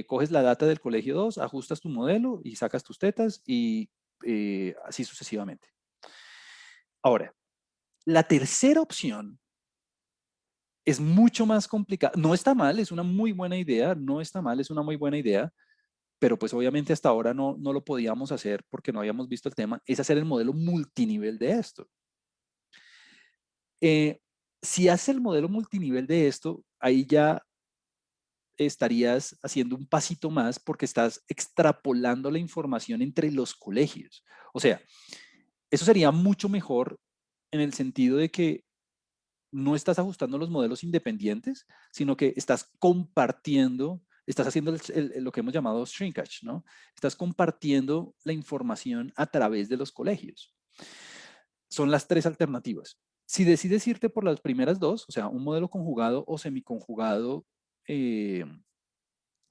Speaker 1: Coges la data del colegio 2, ajustas tu modelo y sacas tus tetas y así sucesivamente. Ahora, la tercera opción es mucho más complicada. No está mal, es una muy buena idea, no está mal, es una muy buena idea, pero pues obviamente hasta ahora no lo podíamos hacer porque no habíamos visto el tema, es hacer el modelo multinivel de esto. Si haces el modelo multinivel de esto, ahí ya estarías haciendo un pasito más porque estás extrapolando la información entre los colegios. O sea, eso sería mucho mejor en el sentido de que no estás ajustando los modelos independientes, sino que estás compartiendo, estás haciendo lo que hemos llamado shrinkage, ¿no? Estás compartiendo la información a través de los colegios. Son las tres alternativas. Si decides irte por las primeras dos, o sea, un modelo conjugado o semiconjugado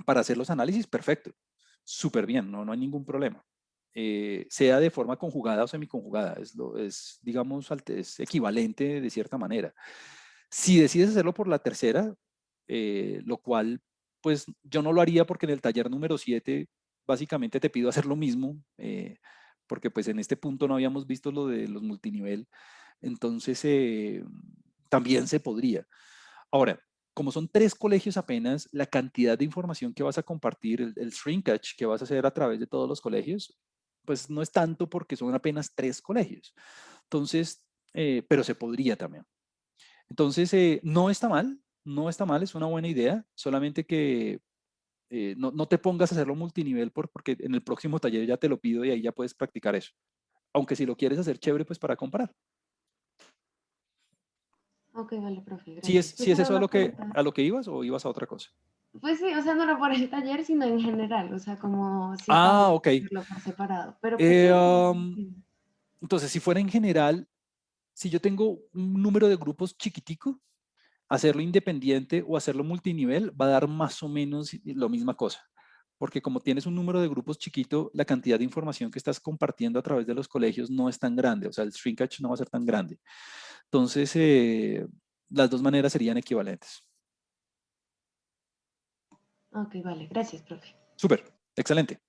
Speaker 1: para hacer los análisis, perfecto, súper bien, no hay ningún problema. Sea de forma conjugada o semiconjugada, es digamos, es equivalente de cierta manera. Si decides hacerlo por la tercera, lo cual, pues yo no lo haría porque en el taller número 7 básicamente te pido hacer lo mismo, porque pues en este punto no habíamos visto lo de los multinivel, entonces también se podría. Ahora, como son 3 colegios apenas, la cantidad de información que vas a compartir, el shrinkage que vas a hacer a través de todos los colegios, pues no es tanto porque son apenas 3 colegios. Entonces, pero se podría también. Entonces, no está mal, no está mal, es una buena idea, solamente que no te pongas a hacerlo multinivel porque en el próximo taller ya te lo pido y ahí ya puedes practicar eso. Aunque si lo quieres hacer chévere, pues para comparar.
Speaker 6: Ok, vale, profe,
Speaker 1: ¿Sí
Speaker 6: gracias.
Speaker 1: es
Speaker 6: Pues era
Speaker 1: eso
Speaker 6: una pregunta.
Speaker 1: a lo que ibas o ibas a otra cosa?
Speaker 6: Pues sí, o sea, no era por el taller, sino en general, o sea, como si
Speaker 1: Ah,
Speaker 6: estábamos
Speaker 1: ok.
Speaker 6: hacerlo por separado. Pero pues sí.
Speaker 1: Entonces, si fuera en general, si yo tengo un número de grupos chiquitico, hacerlo independiente o hacerlo multinivel va a dar más o menos la misma cosa. Porque como tienes un número de grupos chiquito, la cantidad de información que estás compartiendo a través de los colegios no es tan grande, o sea, el shrinkage no va a ser tan grande. Entonces, las dos maneras serían equivalentes.
Speaker 6: Ok, vale, gracias, profe.
Speaker 1: Súper, excelente.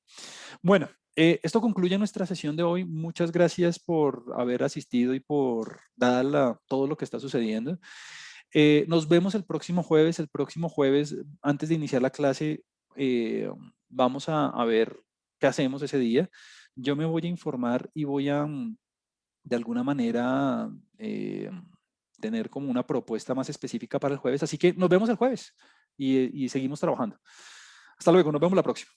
Speaker 1: Bueno, esto concluye nuestra sesión de hoy. Muchas gracias por haber asistido y por dar todo lo que está sucediendo. Nos vemos el próximo jueves. El próximo jueves, antes de iniciar la clase, vamos a ver qué hacemos ese día. Yo me voy a informar y voy a, de alguna manera, tener como una propuesta más específica para el jueves. Así que nos vemos el jueves y seguimos trabajando. Hasta luego, nos vemos la próxima.